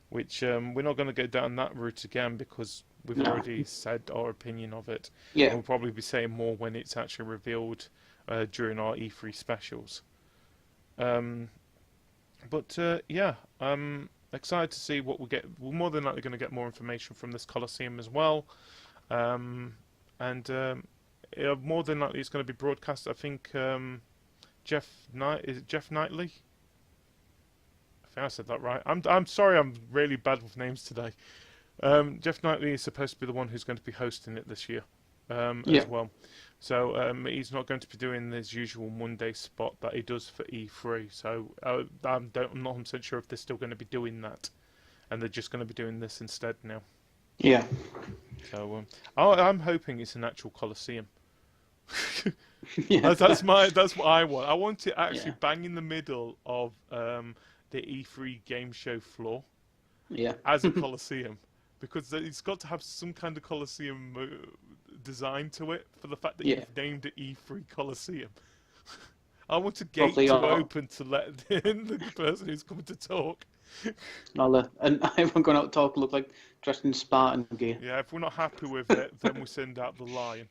which we're not going to go down that route again because we've already said our opinion of it. Yeah. We'll probably be saying more when it's actually revealed during our E3 specials. I'm excited to see what we get. We're more than likely going to get more information from this Coliseum as well. More than likely it's going to be broadcast. I think Jeff Knightley? I think I said that right. I'm sorry, I'm really bad with names today. Jeff Knightley is supposed to be the one who's going to be hosting it this year as well. So he's not going to be doing his usual Monday spot that he does for E3. So I'm not 100% sure if they're still going to be doing that, and they're just going to be doing this instead now. Yeah. So I'm hoping it's an actual Coliseum. Yeah. That's what I want. I want it actually Yeah. bang in the middle of the E3 game show floor Yeah. as a coliseum, because it's got to have some kind of coliseum design to it for the fact that Yeah. you've named it E3 Coliseum. I want a gate Hopefully, to open to let in the person who's coming to talk. and everyone going out to talk look like dressed in Spartan gear. Yeah, if we're not happy with it, then we send out the lion.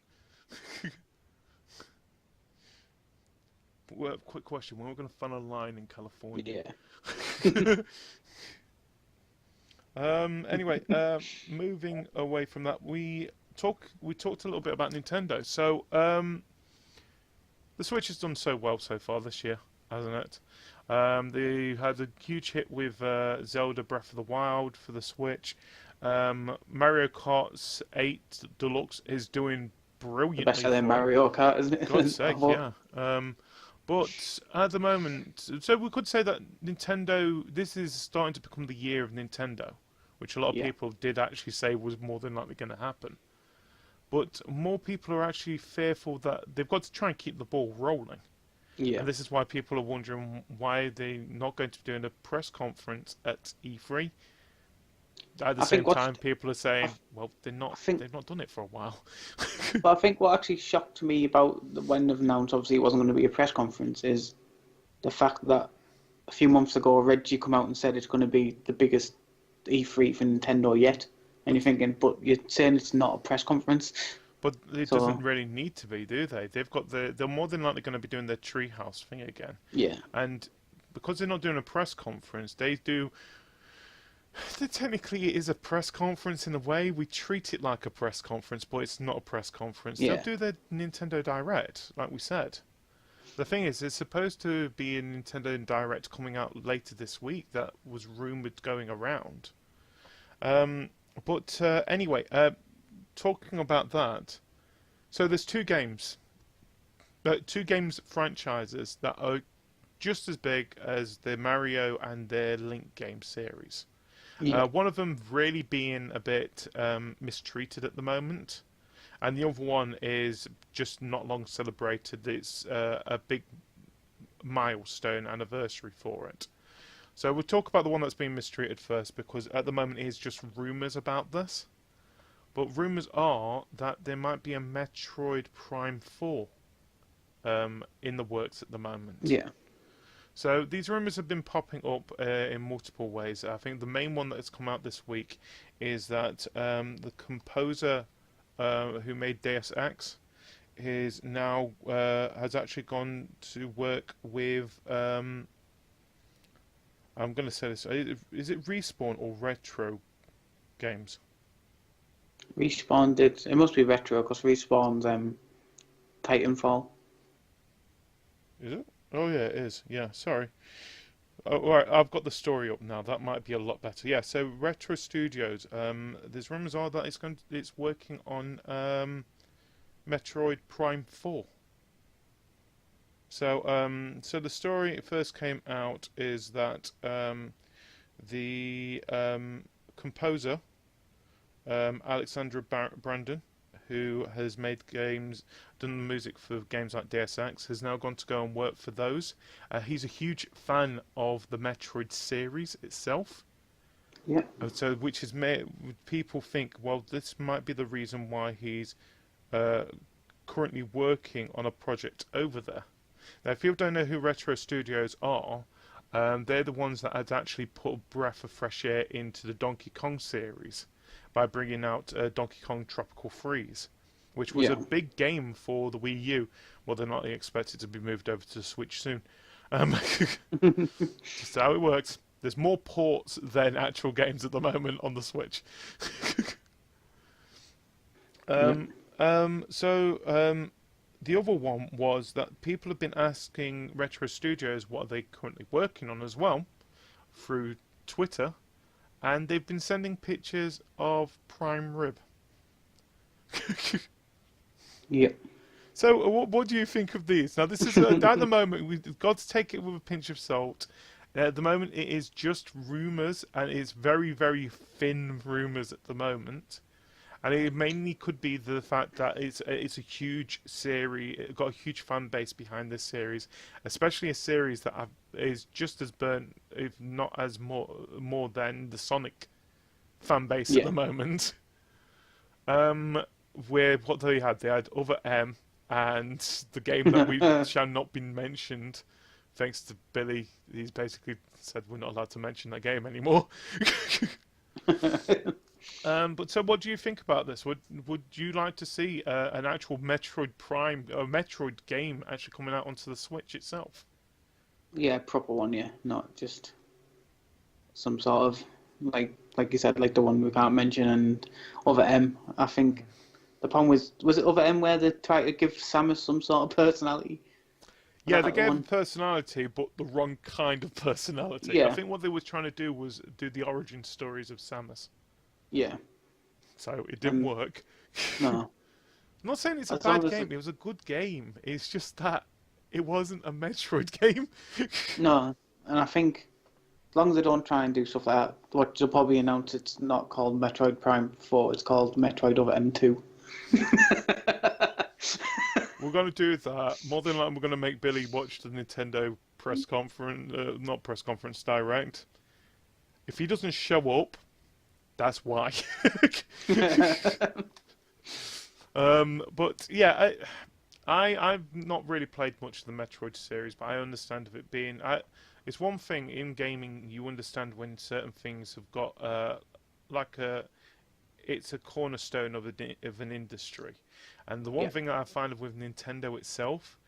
Well, quick question: when we're going to find a lion in California? Yeah. Anyway, moving away from that, we talked a little bit about Nintendo. So, the Switch has done so well so far this year, hasn't it? They had a huge hit with Zelda Breath of the Wild for the Switch. Mario Kart 8 Deluxe is doing brilliantly. The better than Mario Kart, isn't it? God's sake, yeah. But at the moment, so we could say that Nintendo, this is starting to become the year of Nintendo, which a lot of people did actually say was more than likely going to happen. But more people are actually fearful that they've got to try and keep the ball rolling. Yeah. And this is why people are wondering why they're not going to be doing a press conference at E3. At the same time, people are saying, well, they've not done it for a while. But I think what actually shocked me about when they've announced, obviously, it wasn't going to be a press conference, is the fact that a few months ago, Reggie come out and said it's going to be the biggest E3 for Nintendo yet. And you're thinking, but you're saying it's not a press conference. But it doesn't really need to be, do they? They're more than likely going to be doing their treehouse thing again. Yeah. And because they're not doing a press conference, they do. Technically, it is a press conference in a way. We treat it like a press conference, but it's not a press conference. Yeah. They'll do their Nintendo Direct, like we said. The thing is, it's supposed to be a Nintendo Direct coming out later this week that was rumoured going around. But anyway, talking about that, so there's two games franchises that are just as big as the Mario and their Link game series. Yeah. One of them really being a bit mistreated at the moment, and the other one is just not long celebrated. It's a big milestone anniversary for it. So we'll talk about the one that's been mistreated first, because at the moment it is just rumours about this. But rumours are that there might be a Metroid Prime 4 in the works at the moment. Yeah. So these rumours have been popping up in multiple ways. I think the main one that has come out this week is that the composer who made Deus Ex is now has actually gone to work with. I'm going to say this. Is it Respawn or Retro Games? Respawn did. It must be Retro because Respawn's Titanfall. Is it? Oh yeah, it is. Yeah, sorry. Oh, all right, I've got the story up now. That might be a lot better. Yeah, so Retro Studios. There's rumours are that it's working on Metroid Prime 4. So so the story first came out is that the composer Alexandra Brandon, who has made games, done the music for games like Deus Ex, has now gone to go and work for those. He's a huge fan of the Metroid series itself. Yeah. So, which has made people think, well, this might be the reason why he's currently working on a project over there. Now, if you don't know who Retro Studios are, they're the ones that had actually put a breath of fresh air into the Donkey Kong series by bringing out Donkey Kong Tropical Freeze, which was a big game for the Wii U. Well, they're not expected to be moved over to the Switch soon. Just how it works. There's more ports than actual games at the moment on the Switch. The other one was that people have been asking Retro Studios what are they currently working on as well through Twitter, and they've been sending pictures of Prime Rib. Yep. So what do you think of these? Now this is at the moment we've got to take it with a pinch of salt. At the moment it is just rumours, and it's very, very thin rumours at the moment. And it mainly could be the fact that it's a huge series. It got a huge fan base behind this series, especially a series that is just as burnt, if not as more than the Sonic fan base at Yeah. the moment. Where what they had? They had Other M and the game that we shall not be mentioned, thanks to Billy. He's basically said we're not allowed to mention that game anymore. But so, what do you think about this? Would you like to see an actual Metroid Prime, a Metroid game actually coming out onto the Switch itself? Yeah, proper one, yeah. Not just some sort of, like you said, like the one we can't mention, and Other M. I think the problem was it Other M where they tried to give Samus some sort of personality? Yeah, they That gave him one? personality, but the wrong kind of personality. I Yeah, think what they were trying to do was do the origin stories of Samus. yeah. So it didn't And work. no, I'm not saying it's a as long bad as game. It was a good game. It's just that it wasn't a Metroid game. no, and I think as long as they don't try and do stuff like that, what they'll probably announce it's not called Metroid Prime 4, it's called Metroid Other M2. We're going to do that. More than likely, we're going to make Billy watch the Nintendo press conference, not press conference, direct. If he doesn't show up, that's why. But yeah, I've not really played much of the Metroid series, but I understand of it being. It's one thing in gaming you understand when certain things have got like a. It's a cornerstone of an industry, and the one Yeah. thing that I find with Nintendo itself,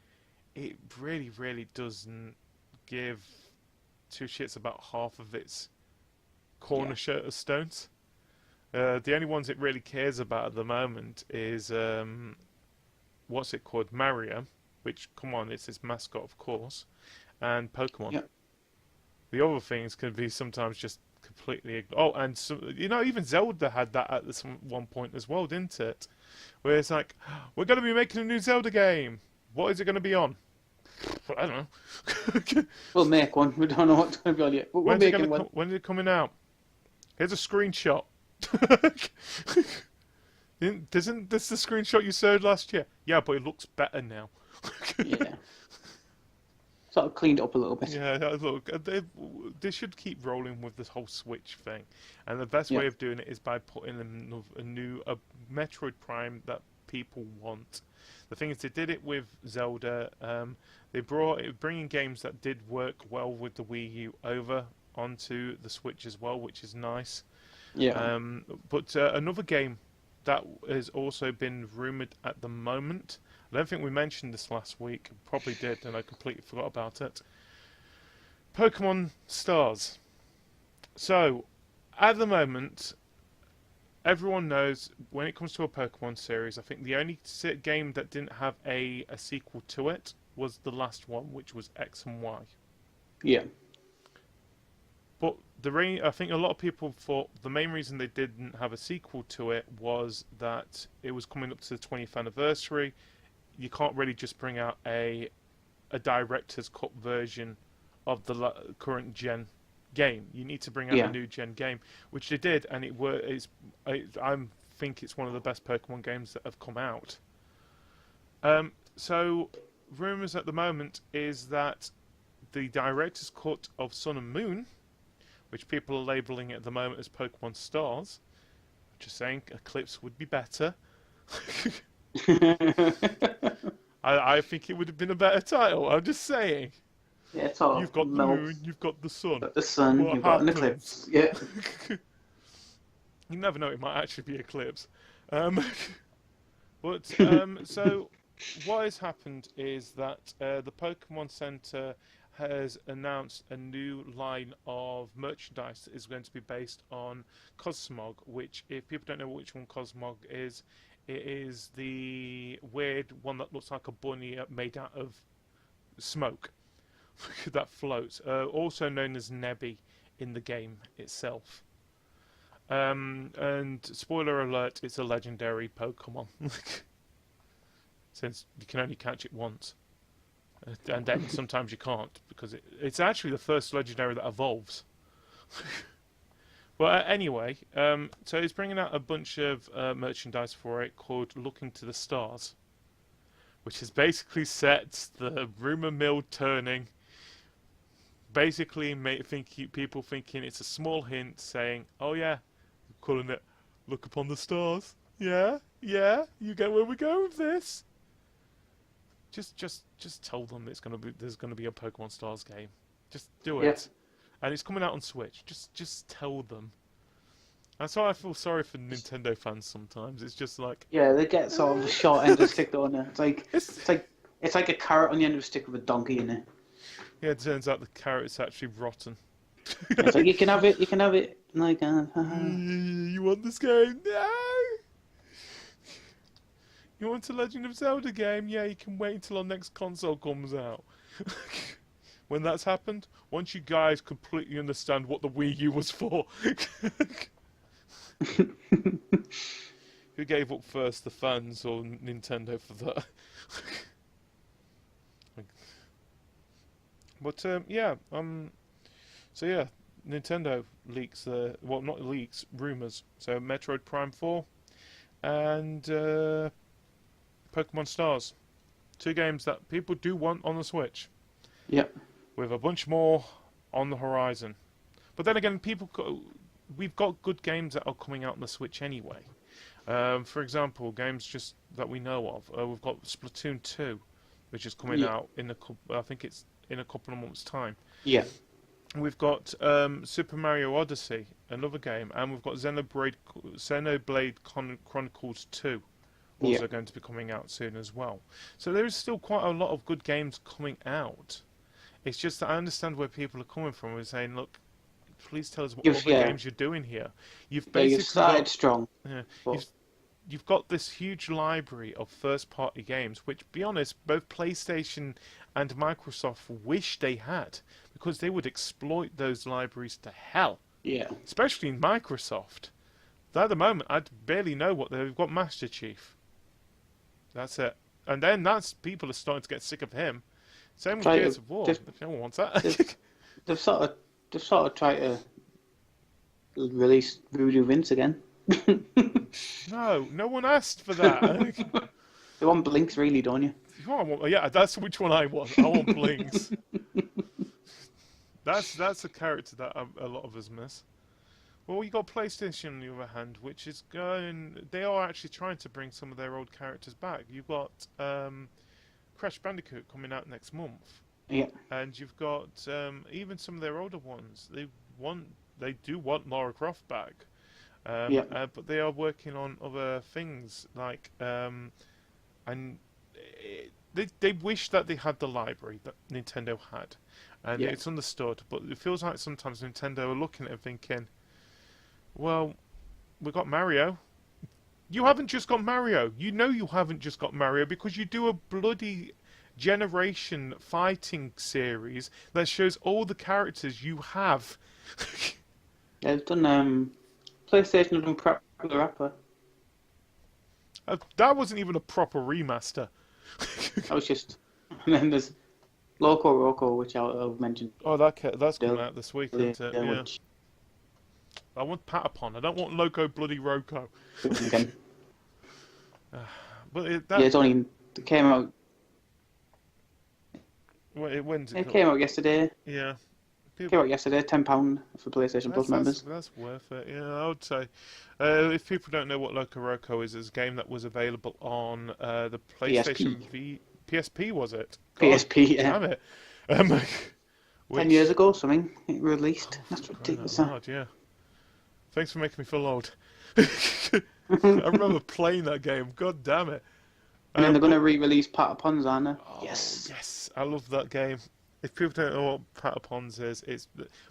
it really doesn't give two shits about half of its cornerstones. The only ones it really cares about at the moment is what's it called, Mario, which come on, it's its mascot of course, and Pokemon. Yeah. The other things can be sometimes just completely. Oh, and even Zelda had that at one point as well, didn't it? Where it's like, we're going to be making a new Zelda game. What is it going to be on? I don't know. We'll make one. We don't know what's going to be on yet, but we're making one. When is it coming out? Here's a screenshot. Isn't this the screenshot you showed last year? Yeah, but it looks better now. Yeah. Sort of cleaned up a little bit. Yeah, look, they should keep rolling with this whole Switch thing, and the best way Yeah. of doing it is by putting a Metroid Prime that people want. The thing is, they did it with Zelda. They bringing games that did work well with the Wii U over onto the Switch as well, which is nice. Yeah. But another game that has also been rumored at the moment. I don't think we mentioned this last week. Probably did, and I completely forgot about it. Pokemon Stars. So, at the moment, everyone knows when it comes to a Pokemon series, I think the only game that didn't have a sequel to it was the last one, which was X and Y. Yeah. But I think a lot of people thought the main reason they didn't have a sequel to it was that it was coming up to the 20th anniversary. You can't really just bring out a director's cut version of the current gen game. You need to bring out a new gen game, which they did, and I think it's one of the best Pokemon games that have come out. So, rumours at the moment is that the director's cut of Sun and Moon, which people are labelling at the moment as Pokemon Stars, just saying Eclipse would be better. I think it would have been a better title. I'm just saying. Yeah, it's all You've got the moon, you've got the sun. Got the sun, What you've got an happens? eclipse. Yeah. You never know, it might actually be Eclipse. So what has happened is that the Pokemon Center has announced a new line of merchandise that is going to be based on Cosmog, which, if people don't know which one Cosmog is, it is the weird one that looks like a bunny made out of smoke that floats, also known as Nebby in the game itself. And spoiler alert, it's a legendary Pokemon. Since you can only catch it once. And then sometimes you can't, because it's actually the first legendary that evolves. Well, anyway, so it's bringing out a bunch of merchandise for it called Looking to the Stars, which is basically sets the rumor mill turning. Basically, people thinking it's a small hint saying, "Oh yeah, calling it Look Upon the Stars." Yeah, yeah, you get where we go with this. Just tell them there's gonna be a Pokemon Stars game. Just do it, and it's coming out on Switch. Just tell them. That's why I feel sorry for Nintendo fans sometimes. It's just like they get sort of the short end of the stick, don't they? It's like a carrot on the end of a stick with a donkey in it. Yeah, it turns out the carrot's actually rotten. It's like you can have it. Like, you want this game? No. You want a Legend of Zelda game? Yeah, you can wait until our next console comes out. When that's happened, once you guys completely understand what the Wii U was for. Who gave up first, the fans or Nintendo for that? But so yeah, Nintendo leaks not leaks, rumors. So Metroid Prime 4 and Pokemon Stars, 2 games that people do want on the Switch. Yep. With a bunch more on the horizon. But then again, we've got good games that are coming out on the Switch anyway. For example, games just that we know of. We've got Splatoon 2, which is coming out I think it's in a couple of months' time. Yeah. We've got Super Mario Odyssey, another game, and we've got Xenoblade Chronicles 2, also going to be coming out soon as well. So there is still quite a lot of good games coming out. It's just that I understand where people are coming from and saying, look, please tell us what other games you're doing here. You've basically started strong. Yeah, you've got this huge library of first-party games, which, to be honest, both PlayStation and Microsoft wish they had, because they would exploit those libraries to hell. Yeah. Especially in Microsoft. At the moment, I barely know what they've got. Master Chief. That's it. And then people are starting to get sick of him. Same with Gears of War. No one wants that. They've sort of tried to release Voodoo Vince again. No one asked for that. You want Blinks, really, don't you? Yeah, that's which one I want. I want Blinks. That's a character that a lot of us miss. Well, you got PlayStation on the other hand, which is they are actually trying to bring some of their old characters back. You've got Crash Bandicoot coming out next month. Yeah. And you've got even some of their older ones. They do want Lara Croft back. But they are working on other things like they wish that they had the library that Nintendo had, and it's understood. But it feels like sometimes Nintendo are looking at it thinking, well, we got Mario. You haven't just got Mario. You know you haven't just got Mario because you do a bloody generation fighting series that shows all the characters you have. They've done PlayStation have done Parappa the Rapper. That wasn't even a proper remaster. That was just. And then there's Loco Roco, which I've mentioned. Oh, that's coming out this week, isn't it? Yeah. Which... I want Patapon. I don't want Loco Bloody Roco. But it came out. When's it came out yesterday. Yeah. Came out yesterday, £10 for PlayStation Plus members. That's worth it, yeah, I would say. If people don't know what Loco Roco is, it's a game that was available on the PlayStation PSP, was it? God, PSP, yeah. Damn it. 10 years ago, something, it released. That's ridiculous. Hard, yeah. Thanks for making me feel old. I remember playing that game, god damn it. And then they're going to re-release Patapons, aren't they? Oh, yes, I love that game. If people don't know what Patapons is, it's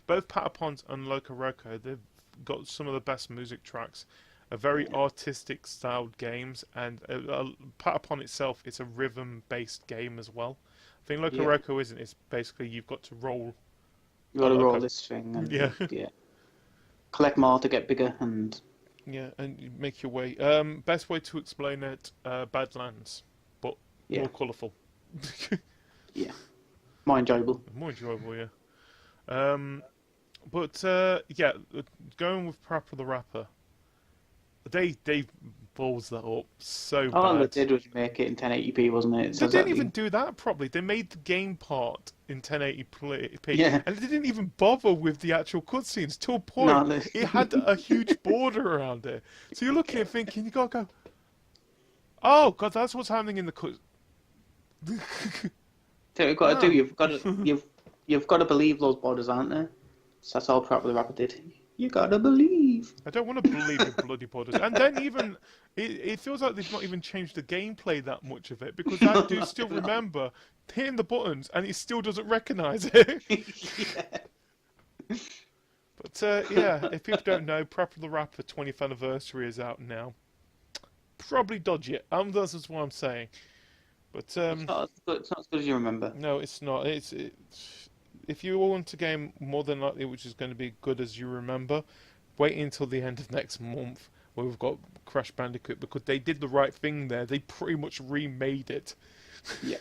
both Patapons and Loco Roco. They've got some of the best music tracks, very artistic styled games, and Patapon itself is a rhythm-based game as well. I think Loco Roco isn't. It's basically you've got to roll. You've got to roll this thing. And, collect more to get bigger and. Yeah, and you make your way. Best way to explain it: Badlands, but more colourful. Yeah. More enjoyable. More enjoyable, yeah. But yeah, going with Parappa the Rapper, they balls that up so All they bad. did was make it in 1080p, wasn't it? It They says didn't that even do that properly. They made the game part in 1080p, Yeah. and they didn't even bother with the actual cutscenes. To a No, point, it had a huge border around it. So you're looking at thinking, you gotta go, oh god, that's what's happening in the cut. so you've got to do. Wow. You've got to believe those borders, aren't they? So that's all Parappa the Rapper did. You gotta believe. I don't want to believe in bloody borders. And then even it feels like they've not even changed the gameplay that much of it because I do still remember hitting the buttons and it still doesn't recognise it. Yeah. But yeah, if people don't know, Prep the Rapper 20th anniversary is out now. Probably dodge it. That's just what I'm saying. But It's not as good as you remember. no, it's not. If you want a game more than likely which is going to be good as you remember, wait until the end of next month where we've got Crash Bandicoot because they did the right thing there. They pretty much remade it. Yeah.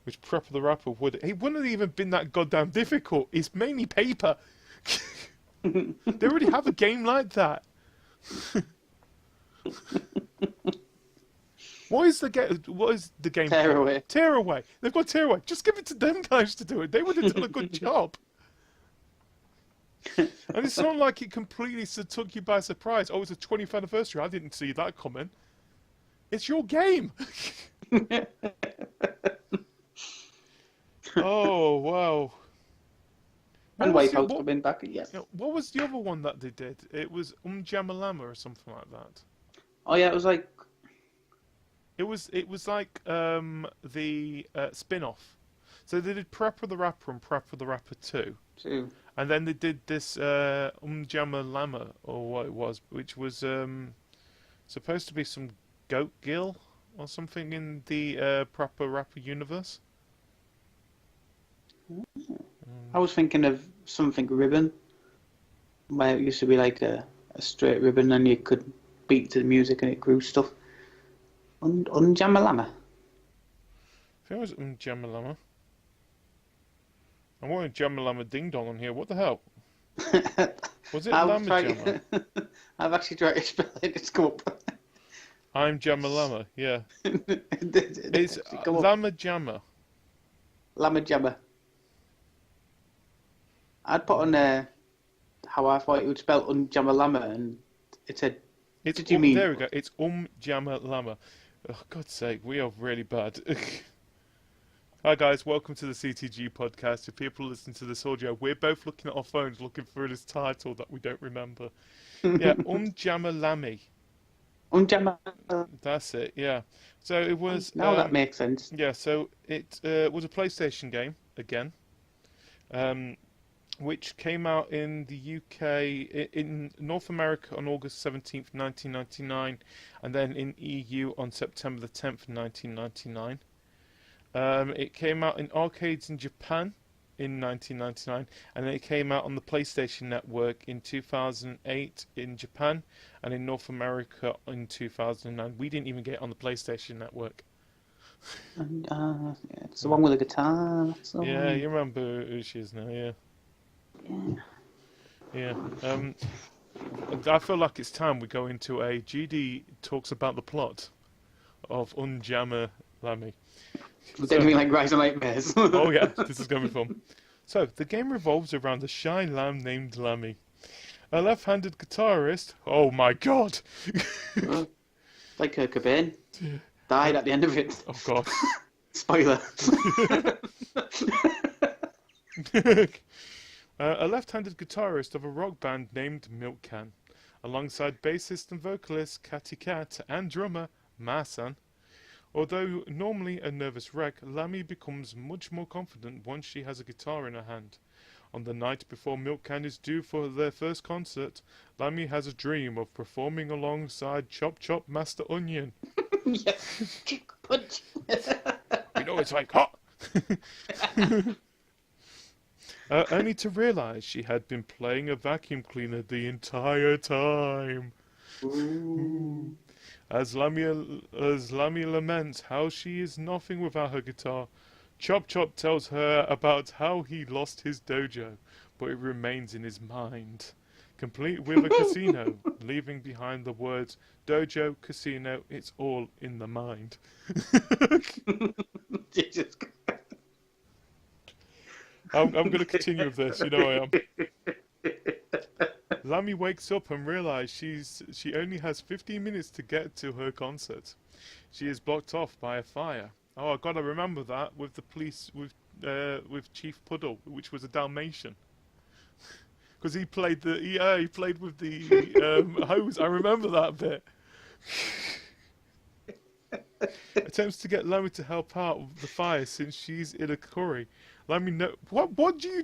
Which Prep the Rapper would. It wouldn't have even been that goddamn difficult. It's mainly paper. They already have a game like that. What is the game? Tearaway. Tearaway. They've got Tearaway. Just give it to them guys to do it. They would have done a good job. And it's not like it completely took you by surprise. Oh, it's a 20th anniversary. I didn't see that coming. It's your game. Oh wow. And was Wipeout's coming back, yes. What was the other one that they did? It was Jammer Lammy or something like that. Oh yeah, it was like It was like the spin-off. So they did Prepper the Rapper and Prepper the Rapper 2. two. And then they did this Jammer Lammy or what it was, which was supposed to be some goat gill or something in the Prepper Rapper universe. I was thinking of something ribbon, where it used to be like a straight ribbon and you could beat to the music and it grew stuff. Un Jammer Lammy. I think it was Jammer Lammy. I wanted Jammer Lammy Ding Dong on here. What the hell? Was it Lammy Jammer? I've actually tried to spell it. It's come up. I'm Jammer Lammy. Yeah. It's Lammy Jammer. Lammy Jammer. I'd put on how I thought it would spell Un Jammer Lammy, and it said, It's "Did you mean?" There we go. It's Jammer Lammy. Oh, God's sake, we are really bad. Hi guys, welcome to the CTG Podcast. If people listen to this audio, we're both looking at our phones looking for this title that we don't remember. Yeah, Jammer Lammy. Jammer. That's it, yeah. So it was... Now that makes sense. Yeah, so it was a PlayStation game, again, which came out in the UK, in North America on August 17th, 1999, and then in EU on September the 10th, 1999. It came out in arcades in Japan in 1999, and then it came out on the PlayStation Network in 2008 in Japan, and in North America in 2009. We didn't even get it on the PlayStation Network. And, yeah, it's the one with the guitar. Yeah, you remember who she is now, yeah. Yeah. I feel like it's time we go into a GD talks about the plot of Un Jammer Lammy. It's going to be like Rise of Nightmares. Oh yeah, this is going to be fun. So, the game revolves around a shy lamb named Lammy. A left-handed guitarist... Oh my god! Like Kurt Cobain. Died at the end of it. Oh god. Spoiler. A left-handed guitarist of a rock band named Milk Can, alongside bassist and vocalist Catty Cat and drummer Marsan. Although normally a nervous wreck, Lammy becomes much more confident once she has a guitar in her hand. On the night before Milk Can is due for their first concert, Lammy has a dream of performing alongside Chop Chop Master Onion. Yeah. Punch. You know it's like hot! Only to realise she had been playing a vacuum cleaner the entire time. Ooh. As Lammy laments how she is nothing without her guitar, Chop Chop tells her about how he lost his dojo, but it remains in his mind. Complete with a casino, leaving behind the words dojo, casino, it's all in the mind. Jesus. I'm going to continue with this, you know I am. Lammy wakes up and realizes she only has 15 minutes to get to her concert. She is blocked off by a fire. Oh God, I remember that with the police, with Chief Puddle, which was a Dalmatian. Because he played he played with the hose. I remember that bit. Attempts to get Lammy to help out with the fire since she's in a curry. Lammy, what do you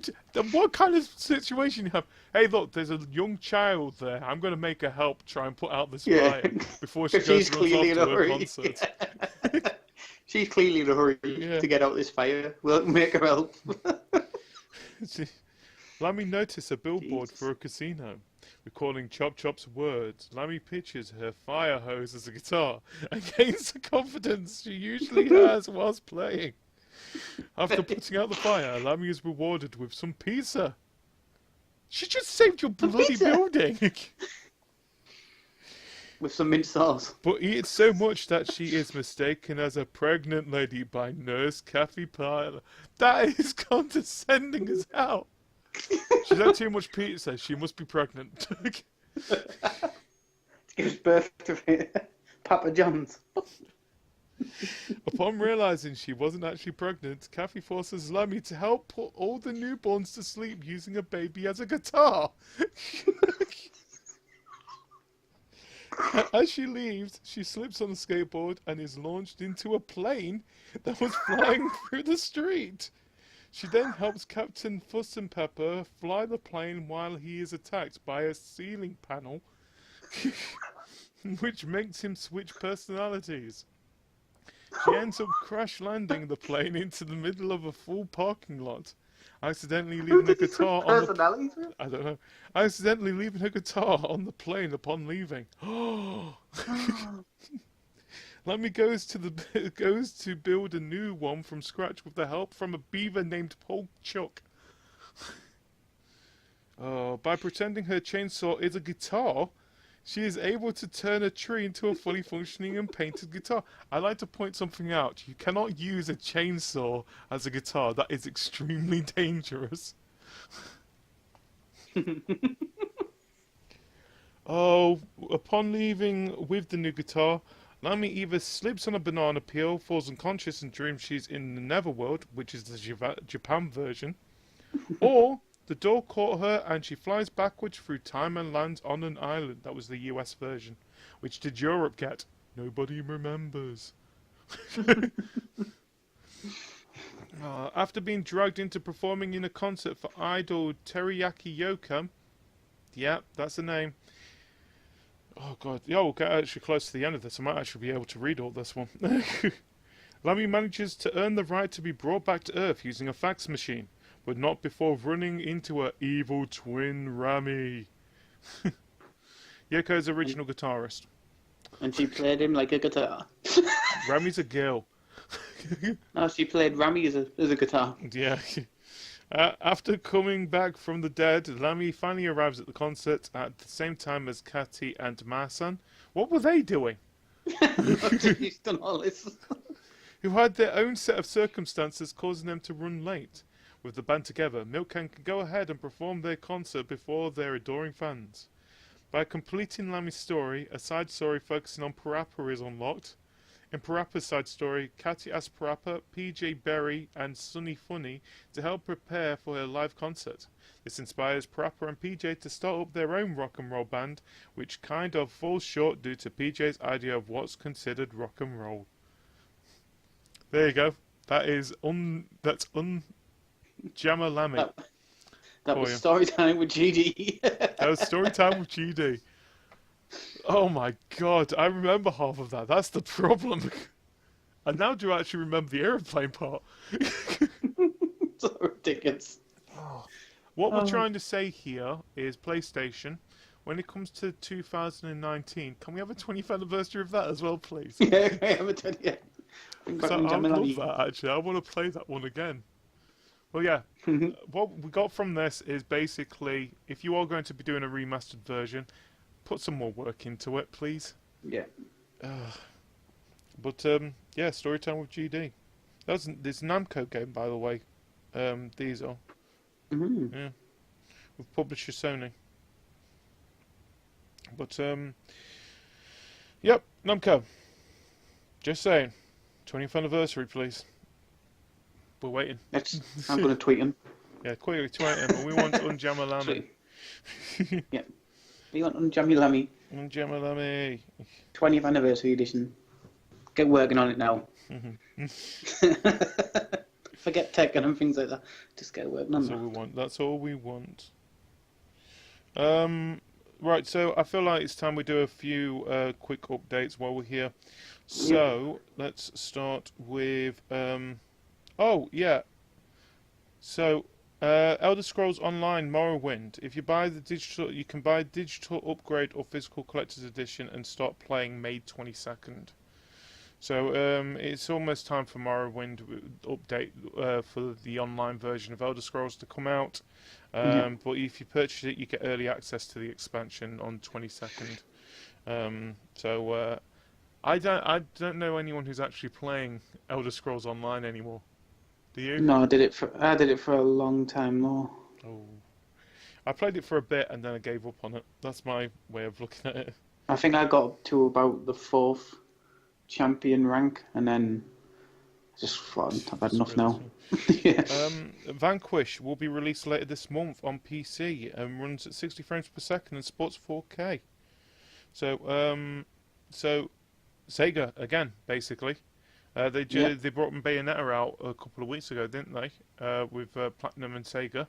what kind of situation you have? Hey, look, there's a young child there. I'm going to make her help try and put out this fire before she goes runs off to her concert. Yeah. She's clearly in a hurry to get out this fire. We'll make her help. Lammy noticed a billboard for a casino. Recalling Chop Chop's words, Lammy pictures her fire hose as a guitar and gains the confidence she usually has whilst playing. After putting out the fire, Lammy is rewarded with some pizza. She just saved your bloody building! With some mint sauce. But eats so much that she is mistaken as a pregnant lady by Nurse Kathy Pyle. That is condescending as hell. She's had too much pizza. She must be pregnant. Gives birth to Papa John's. Upon realizing she wasn't actually pregnant, Kathy forces Lammy to help put all the newborns to sleep using a baby as a guitar. As she leaves, she slips on a skateboard and is launched into a plane that was flying through the street. She then helps Captain Fuss and Pepper fly the plane while he is attacked by a ceiling panel, which makes him switch personalities. She ends up crash landing the plane into the middle of a full parking lot, accidentally leaving her guitar on the... I don't know. Accidentally leaving her guitar on the plane upon leaving. Lammy goes to build a new one from scratch with the help from a beaver named Paul Chuck. By pretending her chainsaw is a guitar, she is able to turn a tree into a fully functioning and painted guitar. I'd like to point something out. You cannot use a chainsaw as a guitar. That is extremely dangerous. Upon leaving with the new guitar, Lammy either slips on a banana peel, falls unconscious and dreams she's in the Netherworld, which is the Japan version, or the door caught her and she flies backwards through time and lands on an island. That was the US version. Which did Europe get? Nobody remembers. After being dragged into performing in a concert for idol Teriyaki Yoka, yeah, that's the name. Oh God, yeah, we'll get actually close to the end of this. I might actually be able to read all this one. Lammy manages to earn the right to be brought back to Earth using a fax machine, but not before running into her evil twin, Rami. Yoko's original guitarist. And she played him like a guitar. Rami's a girl. No, she played Rami as a guitar. Yeah. After coming back from the dead, Lammy finally arrives at the concert at the same time as Katy and Masan. What were they doing? She's done all this. Who had their own set of circumstances causing them to run late. With the band together, Milk can go ahead and perform their concert before their adoring fans. By completing Lammy's story, a side story focusing on Parappa is unlocked. In Parappa's side story, Katy asks Parappa, PJ Berry, and Sunny Funny to help prepare for her live concert. This inspires Parappa and PJ to start up their own rock and roll band, which kind of falls short due to PJ's idea of what's considered rock and roll. There you go. That's Jammer Lammy. That was storytime with GD. That was storytime with GD. Oh my God, I remember half of that. That's the problem. I now do actually remember the aeroplane part. So ridiculous. What we're trying to say here is PlayStation, when it comes to 2019, can we have a 20th anniversary of that as well, please? Yeah, I have a 20th. So I love that, actually. I want to play that one again. Well, yeah. What we got from this is basically, if you are going to be doing a remastered version, put some more work into it, please. Yeah. But yeah, Storytime with GD. This Namco game, by the way. These are Mm-hmm. yeah, with publisher Sony. But yep, Namco. Just saying, 20th anniversary, please. We're waiting. I'm going to tweet him. Yeah, quickly tweet him. We want Um Jammer Lammy. Yeah. We want Um Jammer Lammy. Um Jammer Lammy. 20th anniversary edition. Get working on it now. Forget tech and things like that. Just get working on That's all we want. That's all we want. Right, so I feel like it's time we do a few quick updates while we're here. So let's start with oh yeah. So Elder Scrolls Online Morrowind. If you buy the digital, you can buy digital upgrade or physical collector's edition and start playing May 22nd. So it's almost time for Morrowind update for the online version of Elder Scrolls to come out. But if you purchase it, you get early access to the expansion on 22nd. So I don't know anyone who's actually playing Elder Scrolls Online anymore. Do you? No, I did it for a long time though. Oh, I played it for a bit and then I gave up on it. That's my way of looking at it. I think I got up to about the 4th champion rank, and then just thought I've had enough now. Yeah. Vanquish will be released later this month on PC and runs at 60 frames per second and sports 4K. So Sega again, basically. They brought Bayonetta out a couple of weeks ago, didn't they? With Platinum and Sega,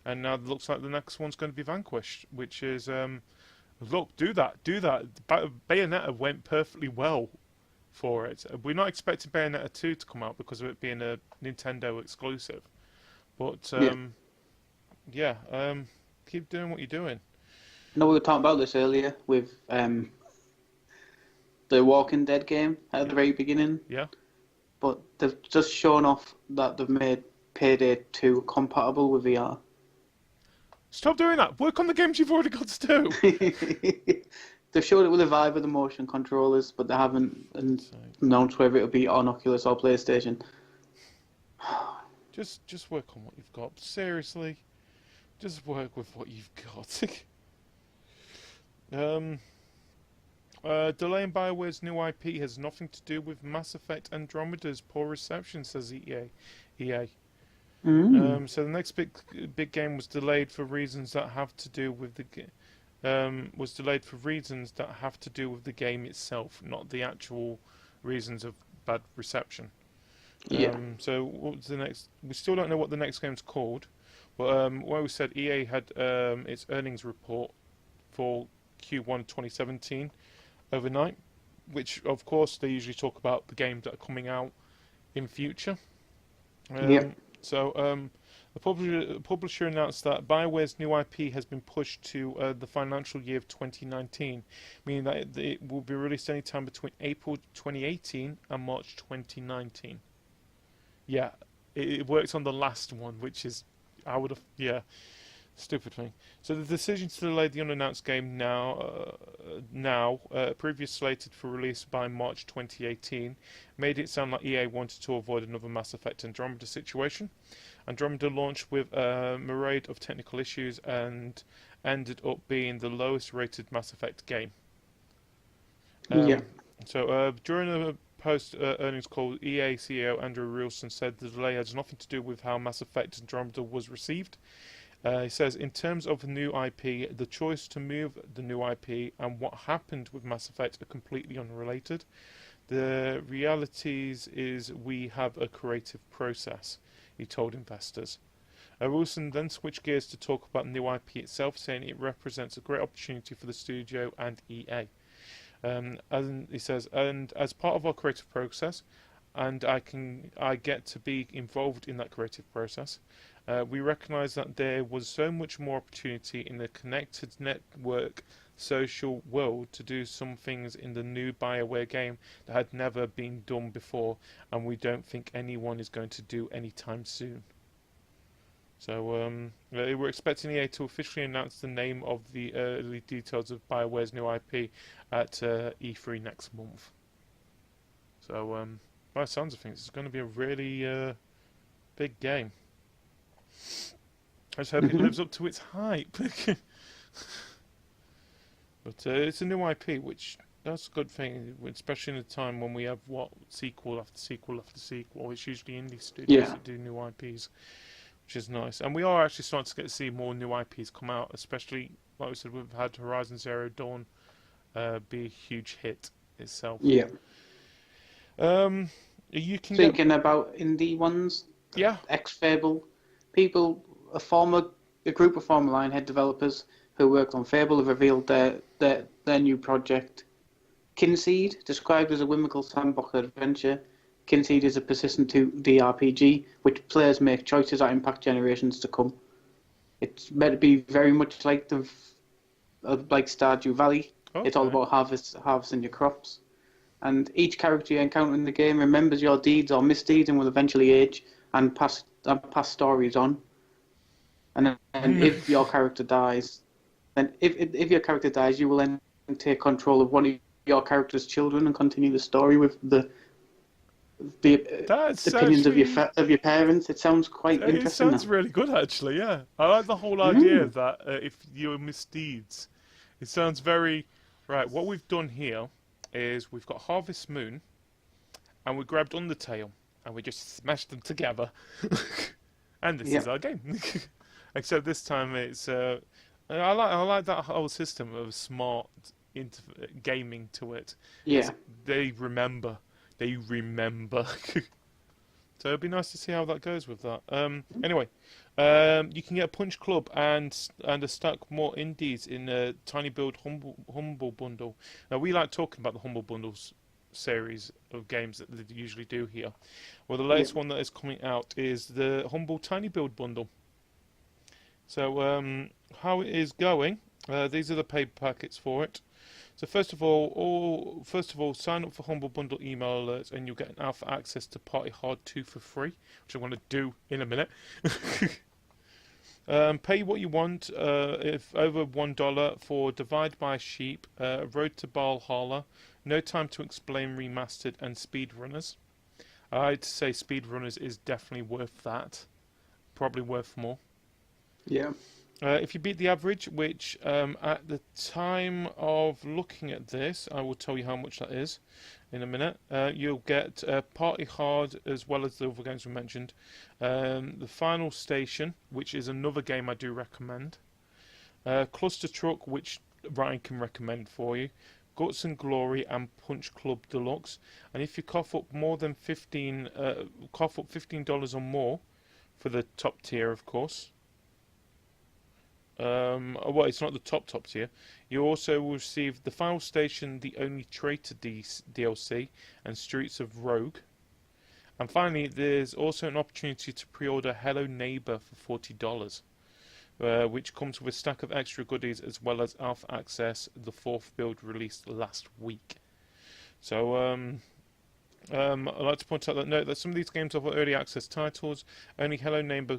and now it looks like the next one's going to be Vanquish, which is look, do that. Bayonetta went perfectly well for it. We're not expecting Bayonetta 2 to come out because of it being a Nintendo exclusive, but keep doing what you're doing. I know we were talking about this earlier with the Walking Dead game at the very beginning. Yeah. But they've just shown off that they've made Payday 2 compatible with VR. Stop doing that. Work on the games you've already got to do. They've showed it with the Vive with the motion controllers, but they haven't announced whether it'll be on Oculus or PlayStation. Just work on what you've got. Seriously. Just work with what you've got. Delaying BioWare's new IP has nothing to do with Mass Effect Andromeda's poor reception, says EA. So the next big game was delayed for reasons that have to do with the game itself, not the actual reasons of bad reception. So what was the next? We still don't know what the next game's called. But what we said, EA had its earnings report for Q1 2017 overnight, which of course they usually talk about the games that are coming out in future. So the publisher announced that BioWare's new IP has been pushed to the financial year of 2019, meaning that it will be released anytime between April 2018 and March 2019. Yeah, it works on the last one, which is, stupid thing. So the decision to delay the unannounced game previous slated for release by March 2018, made it sound like EA wanted to avoid another Mass Effect Andromeda situation. Andromeda launched with a myriad of technical issues and ended up being the lowest rated Mass Effect game. So during a post-earnings call, EA CEO Andrew Rilson said the delay has nothing to do with how Mass Effect Andromeda was received. He says, in terms of the new IP, the choice to move the new IP and what happened with Mass Effect are completely unrelated. The realities is we have a creative process, he told investors. Wilson then switched gears to talk about the new IP itself, saying it represents a great opportunity for the studio and EA. And he says, and as part of our creative process, and I get to be involved in that creative process. We recognise that there was so much more opportunity in the connected network social world to do some things in the new BioWare game that had never been done before, and we don't think anyone is going to do anytime soon. So we're expecting EA to officially announce the name of the early details of BioWare's new IP at E3 next month. So by the sounds of things, it's going to be a really big game. I just hope it lives up to its hype. But it's a new IP, which that's a good thing, especially in a time when we have sequel after sequel after sequel. It's usually indie studios that do new IPs, which is nice. And we are actually starting to see more new IPs come out, especially, like we said, we've had Horizon Zero Dawn be a huge hit itself. Yeah. You can Thinking about indie ones. Yeah. Fable people, a group of former Lionhead developers who worked on Fable have revealed their new project. Kinseed, described as a whimsical sandbox adventure, Kinseed is a persistent 2D RPG which players make choices that impact generations to come. It's meant to be very much like Stardew Valley. Okay. It's all about harvesting your crops. And each character you encounter in the game remembers your deeds or misdeeds and will eventually age and pass stories on. And if your character dies, if your character dies, you will then take control of one of your character's children and continue the story with the opinions of your parents. It sounds quite interesting. It sounds really good, actually. Yeah, I like the whole idea that if you're misdeeds, it sounds very right. What we've done here is we've got Harvest Moon, and we grabbed Undertale, and we just smashed them together, and this is our game. Except this time it's I like that whole system of smart gaming to it. Yeah, they remember. So it'd be nice to see how that goes with that. Anyway, you can get a Punch Club and a stack more indies in a Tiny Build Humble Bundle. Now we like talking about the Humble Bundles series of games that they usually do here. Well, the latest one that is coming out is the Humble Tiny Build Bundle. So how it is going? These are the paid packets for it. So first of all, sign up for Humble Bundle email alerts, and you'll get an alpha access to Party Hard 2 for free, which I'm going to do in a minute. Pay what you want, if over $1 for Divide by Sheep, Road to Valhalla, No Time to Explain Remastered, and Speedrunners. I'd say Speedrunners is definitely worth that. Probably worth more. Yeah. If you beat the average, which at the time of looking at this, I will tell you how much that is in a minute. You'll get Party Hard as well as the other games we mentioned. The Final Station, which is another game I do recommend. Cluster Truck, which Ryan can recommend for you. Guts and Glory and Punch Club Deluxe. And if you cough up more than $15 or more for the top tier, of course. Well, it's not the top tier. You also will receive the Final Station, the Only Traitor DLC, and Streets of Rogue. And finally, there's also an opportunity to pre-order Hello Neighbor for $40, which comes with a stack of extra goodies as well as alpha access, the 4th build released last week. So, I'd like to point out that some of these games offer early access titles. Only Hello Neighbor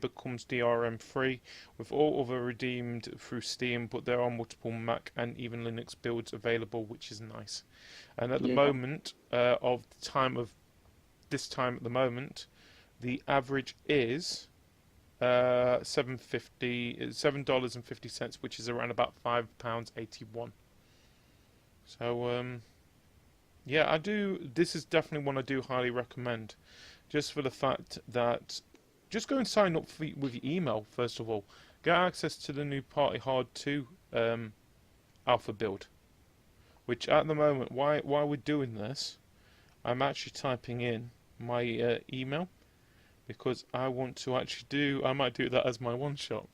comes DRM free, with all other redeemed through Steam, but there are multiple Mac and even Linux builds available, which is nice. And at the moment, the average is $7.50, which is around about £5.81. So yeah, I do. This is definitely one I do highly recommend, just for the fact that just go and sign up with your email first of all. Get access to the new Party Hard 2 alpha build, which at the moment, while we're doing this, I'm actually typing in my email because I want to actually do. I might do that as my one shot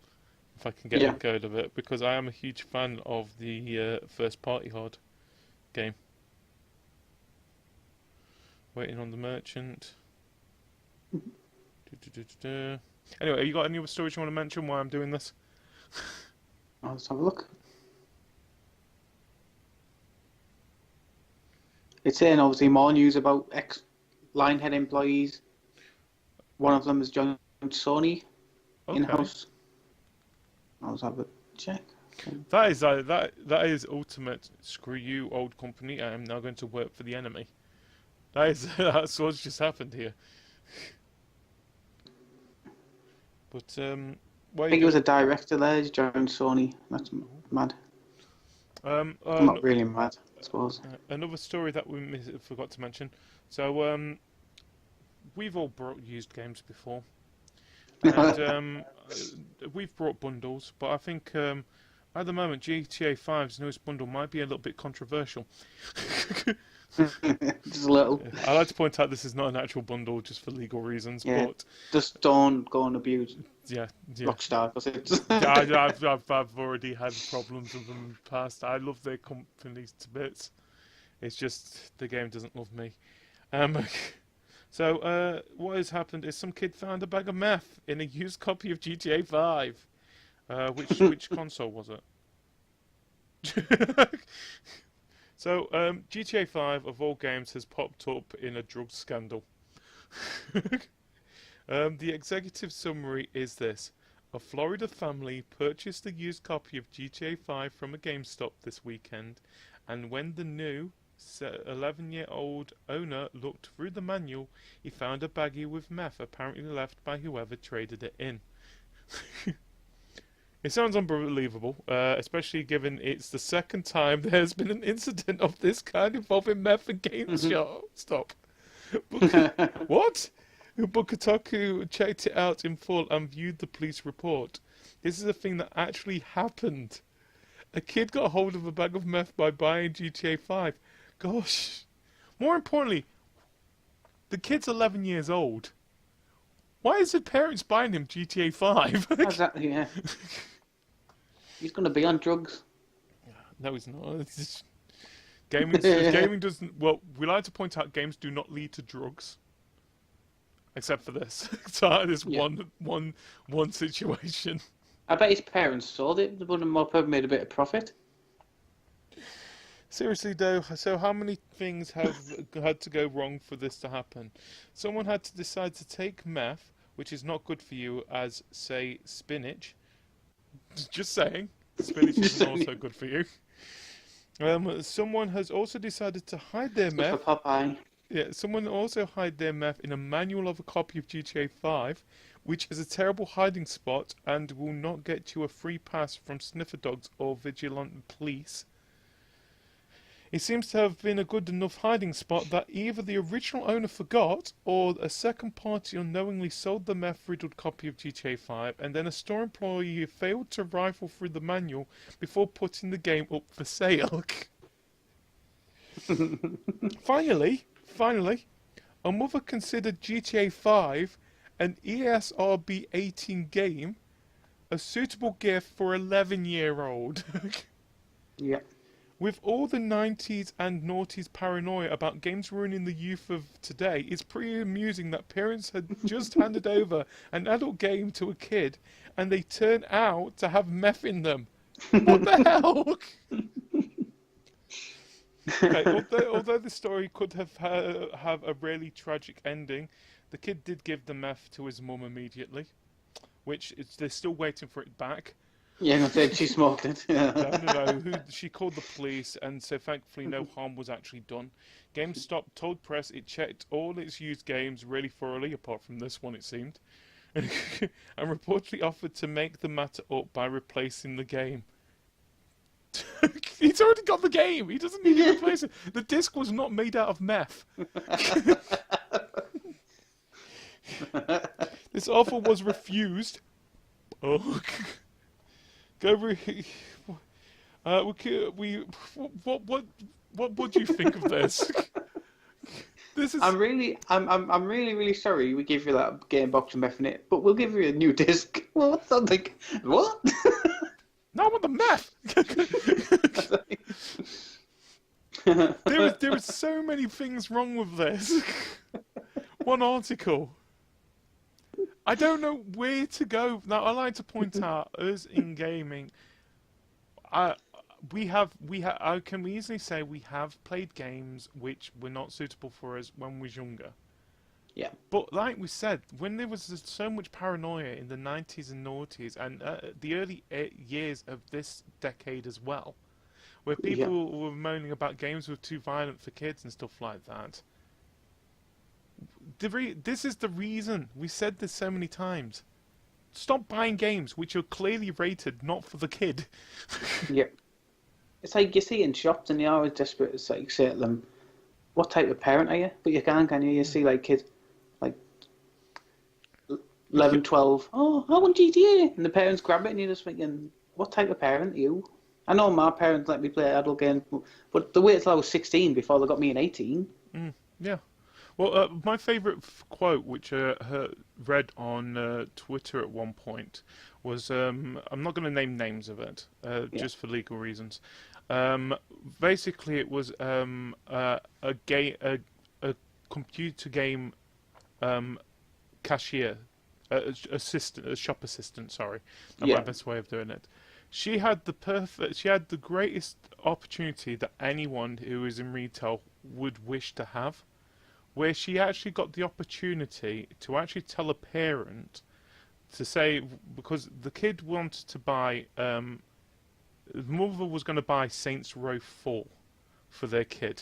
if I can get the code of it, because I am a huge fan of the first Party Hard game. Waiting on the merchant. Anyway, have you got any other stories you want to mention while I'm doing this? Let's have a look. It's saying obviously more news about ex-Lionhead employees. One of them has joined Sony. in-house. I'll have a check. Okay. That is ultimate. Screw you, old company. I am now going to work for the enemy. That's what's just happened here. But I think it was a director there. He's joined Sony. That's mad. Not really mad, I suppose. Another story that we forgot to mention. So we've all brought used games before, and we've brought bundles. But I think at the moment GTA 5's newest bundle might be a little bit controversial. Just a little. I like to point out this is not an actual bundle, just for legal reasons. Yeah. But just don't go and abuse yeah. Rockstar, because it's... I've already had problems with them in the past. I love their companies to bits. It's just the game doesn't love me. So what has happened is some kid found a bag of meth in a used copy of GTA 5. Which console was it? So, GTA 5, of all games, has popped up in a drug scandal. The executive summary is this. A Florida family purchased a used copy of GTA 5 from a GameStop this weekend, and when the new 11-year-old owner looked through the manual, he found a baggie with meth apparently left by whoever traded it in. It sounds unbelievable, especially given it's the second time there's been an incident of this kind involving meth and GameStop. Stop. What? But Kotaku checked it out in full and viewed the police report. This is a thing that actually happened. A kid got hold of a bag of meth by buying GTA 5. Gosh. More importantly, the kid's 11 years old. Why is his parents buying him GTA 5? Exactly, yeah. He's going to be on drugs. No, he's not. It's just... gaming doesn't... Well, we like to point out games do not lead to drugs. Except for this. So this one situation. I bet his parents sold it. They would have probably made a bit of profit. Seriously though, so how many things have had to go wrong for this to happen? Someone had to decide to take meth, which is not good for you, as, say, spinach. Just saying. Spinach isn't also good for you. Someone has also decided to hide their meth. For Popeye. Yeah, someone also hide their meth in a manual of a copy of GTA 5, which is a terrible hiding spot and will not get you a free pass from sniffer dogs or vigilant police. It seems to have been a good enough hiding spot that either the original owner forgot or a second party unknowingly sold the meth-riddled copy of GTA 5 and then a store employee failed to rifle through the manual before putting the game up for sale. Finally, a mother considered GTA 5 an ESRB 18 game a suitable gift for 11-year-old. Yeah. With all the 90s and noughties paranoia about games ruining the youth of today, it's pretty amusing that parents had just handed over an adult game to a kid and they turn out to have meth in them. What the hell? Okay, although the story could have a really tragic ending, the kid did give the meth to his mum immediately, which they're still waiting for it back. Yeah, I said she smoked it. No. She called the police, and so thankfully no harm was actually done. GameStop told press it checked all its used games really thoroughly, apart from this one it seemed, and reportedly offered to make the matter up by replacing the game. He's already got the game. He doesn't need to replace it. The disc was not made out of meth. This offer was refused. Oh. What do you think of this? This is. I'm really sorry we gave you that game box and meth in it, but we'll give you a new disc. Well, I'm like, what? No, I want the meth. There is so many things wrong with this. One article. I don't know where to go. Now, I like to point out, us in gaming, can we easily say we have played games which were not suitable for us when we were younger. Yeah. But like we said, when there was so much paranoia in the 90s and noughties and the early years of this decade as well, where Yeah. people were moaning about games were too violent for kids and stuff like that. This is the reason. We said this so many times. Stop buying games which are clearly rated not for the kid. Yeah. It's like you see in shops and you're always desperate to like, say to them, what type of parent are you? But you can't, can you? You see like kids, like 11, 12, oh, I want GTA. And the parents grab it and you're just thinking, what type of parent are you? I know my parents let me play adult games, but the wait till I was 16 before they got me an 18. Yeah. Well, my favourite quote, which I read on Twitter at one point, was I'm not going to name names of it, just for legal reasons. Basically, it was a computer game cashier, a shop assistant. Sorry, that's my best way of doing it. She had the greatest opportunity that anyone who is in retail would wish to have, where she actually got the opportunity to actually tell a parent to say, because the kid wanted to buy, the mother was going to buy Saints Row 4 for their kid.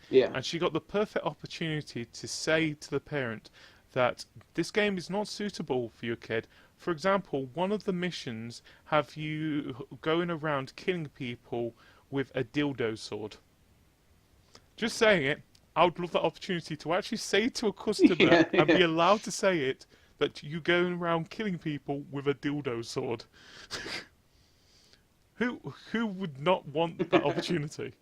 Yeah. And she got the perfect opportunity to say to the parent that this game is not suitable for your kid. For example, one of the missions have you going around killing people with a dildo sword. Just saying it, I would love that opportunity to actually say to a customer and be allowed to say it, that you going around killing people with a dildo sword. Who would not want that opportunity?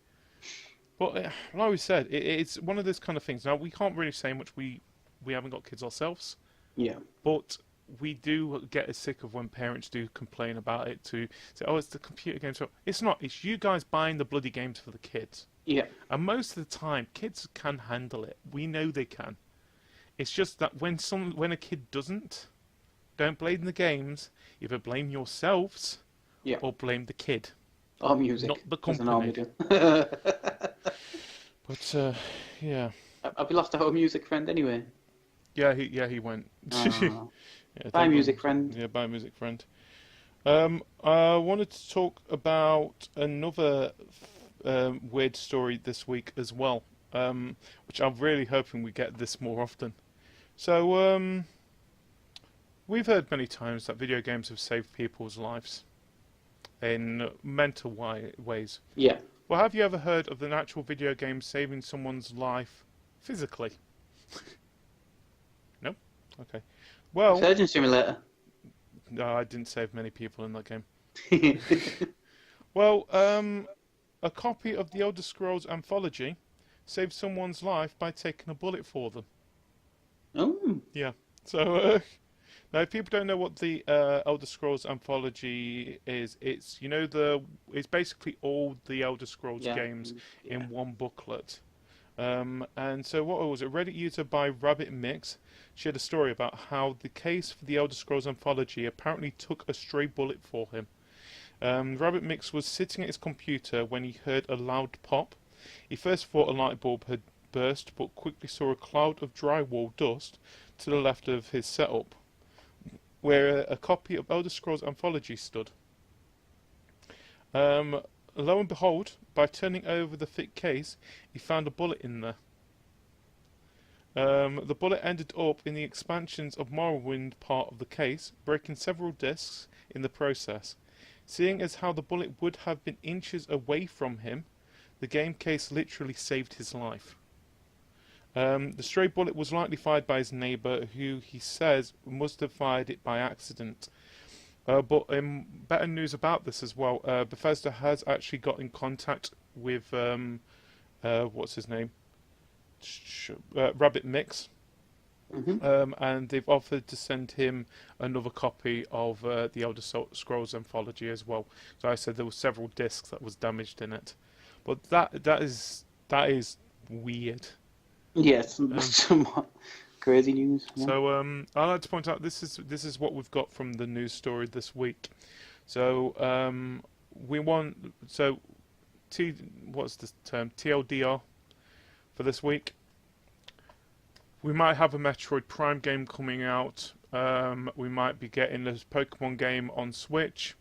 But like we said, it's one of those kind of things. Now, we can't really say much. We haven't got kids ourselves. Yeah. But we do get sick of when parents do complain about it, to say, oh, it's the computer games. So it's not. It's you guys buying the bloody games for the kids. Yeah. And most of the time, kids can handle it. We know they can. It's just that when a kid doesn't, don't blame the games. Either blame yourselves or blame the kid. Or music. Not the company. But, yeah. Have you lost a music friend anyway? Yeah, he went. Bye, music friend. Yeah, bye, music friend. I wanted to talk about another weird story this week as well, which I'm really hoping we get this more often. So, we've heard many times that video games have saved people's lives in mental ways. Yeah. Well, have you ever heard of an actual video game saving someone's life physically? No? Okay. Well, Surgeon Simulator. No, I didn't save many people in that game. Well, a copy of the Elder Scrolls Anthology saved someone's life by taking a bullet for them. Oh. Yeah. So, now, if people don't know what the Elder Scrolls Anthology is, it's it's basically all the Elder Scrolls games in one booklet. And so what was it? Reddit user by Rabbit Mix shared a story about how the case for the Elder Scrolls Anthology apparently took a stray bullet for him. Rabbit Mix was sitting at his computer when he heard a loud pop. He first thought a light bulb had burst, but quickly saw a cloud of drywall dust to the left of his setup, where a copy of Elder Scrolls Anthology stood. Lo and behold, by turning over the thick case, he found a bullet in there. The bullet ended up in the expansions of Morrowind part of the case, breaking several discs in the process. Seeing as how the bullet would have been inches away from him, the game case literally saved his life. The stray bullet was likely fired by his neighbour, who he says must have fired it by accident. But better news about this as well. Bethesda has actually got in contact with what's his name, Rabbit Mix, and they've offered to send him another copy of the Elder Scrolls Anthology as well. So I said there were several discs that was damaged in it, but that is weird. Yes, somewhat crazy news. Yeah. So I'd like to point out this is what we've got from the news story this week. So what's the term, TLDR for this week? We might have a Metroid Prime game coming out. We might be getting a Pokemon game on Switch.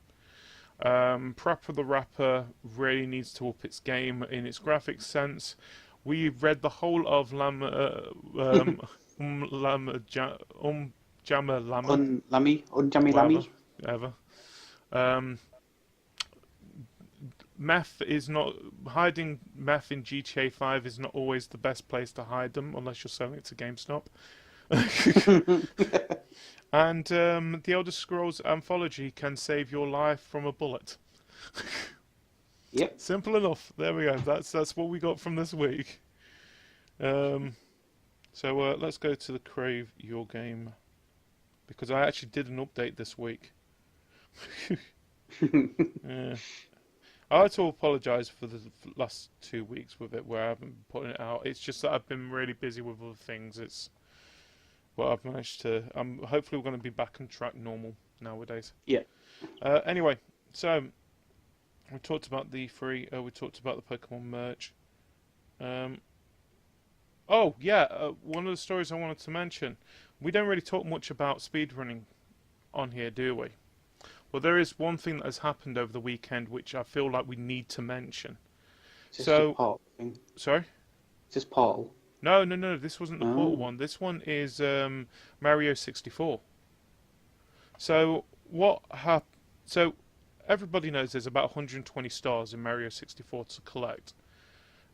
Proper the Rapper really needs to up its game in its graphics sense. We read the whole of Jammer Lammy, Jammer whatever, Lammy. whatever. Meth is not hiding meth in GTA 5 is not always the best place to hide them unless you're selling it to GameStop. And the Elder Scrolls Anthology can save your life from a bullet. Yep. Simple enough. There we go. That's what we got from this week. So let's go to the Crave Your Game, because I actually did an update this week. Yeah. I had to apologise for the last 2 weeks with it, where I haven't been putting it out. It's just that I've been really busy with other things. It's well, I've managed to. Hopefully, we're going to be back on track normal nowadays. Yeah. Anyway, so we talked about the free. We talked about the Pokemon merch. Oh yeah, one of the stories I wanted to mention. We don't really talk much about speedrunning on here, do we? Well, there is one thing that has happened over the weekend which I feel like we need to mention. Is this the Portal thing? Sorry? Is this Portal? No, this wasn't the Portal one. This one is Mario 64. So So everybody knows there's about 120 stars in Mario 64 to collect,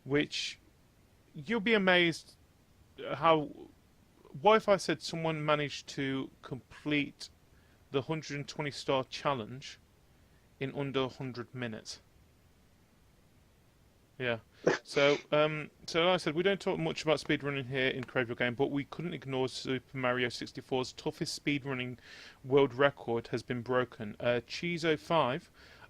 which you'll be amazed how. What if I said someone managed to complete the 120 star challenge in under 100 minutes? Yeah. So like I said, we don't talk much about speedrunning here in Crave Your Game, but we couldn't ignore Super Mario 64's toughest speedrunning world record has been broken. Cheezo5,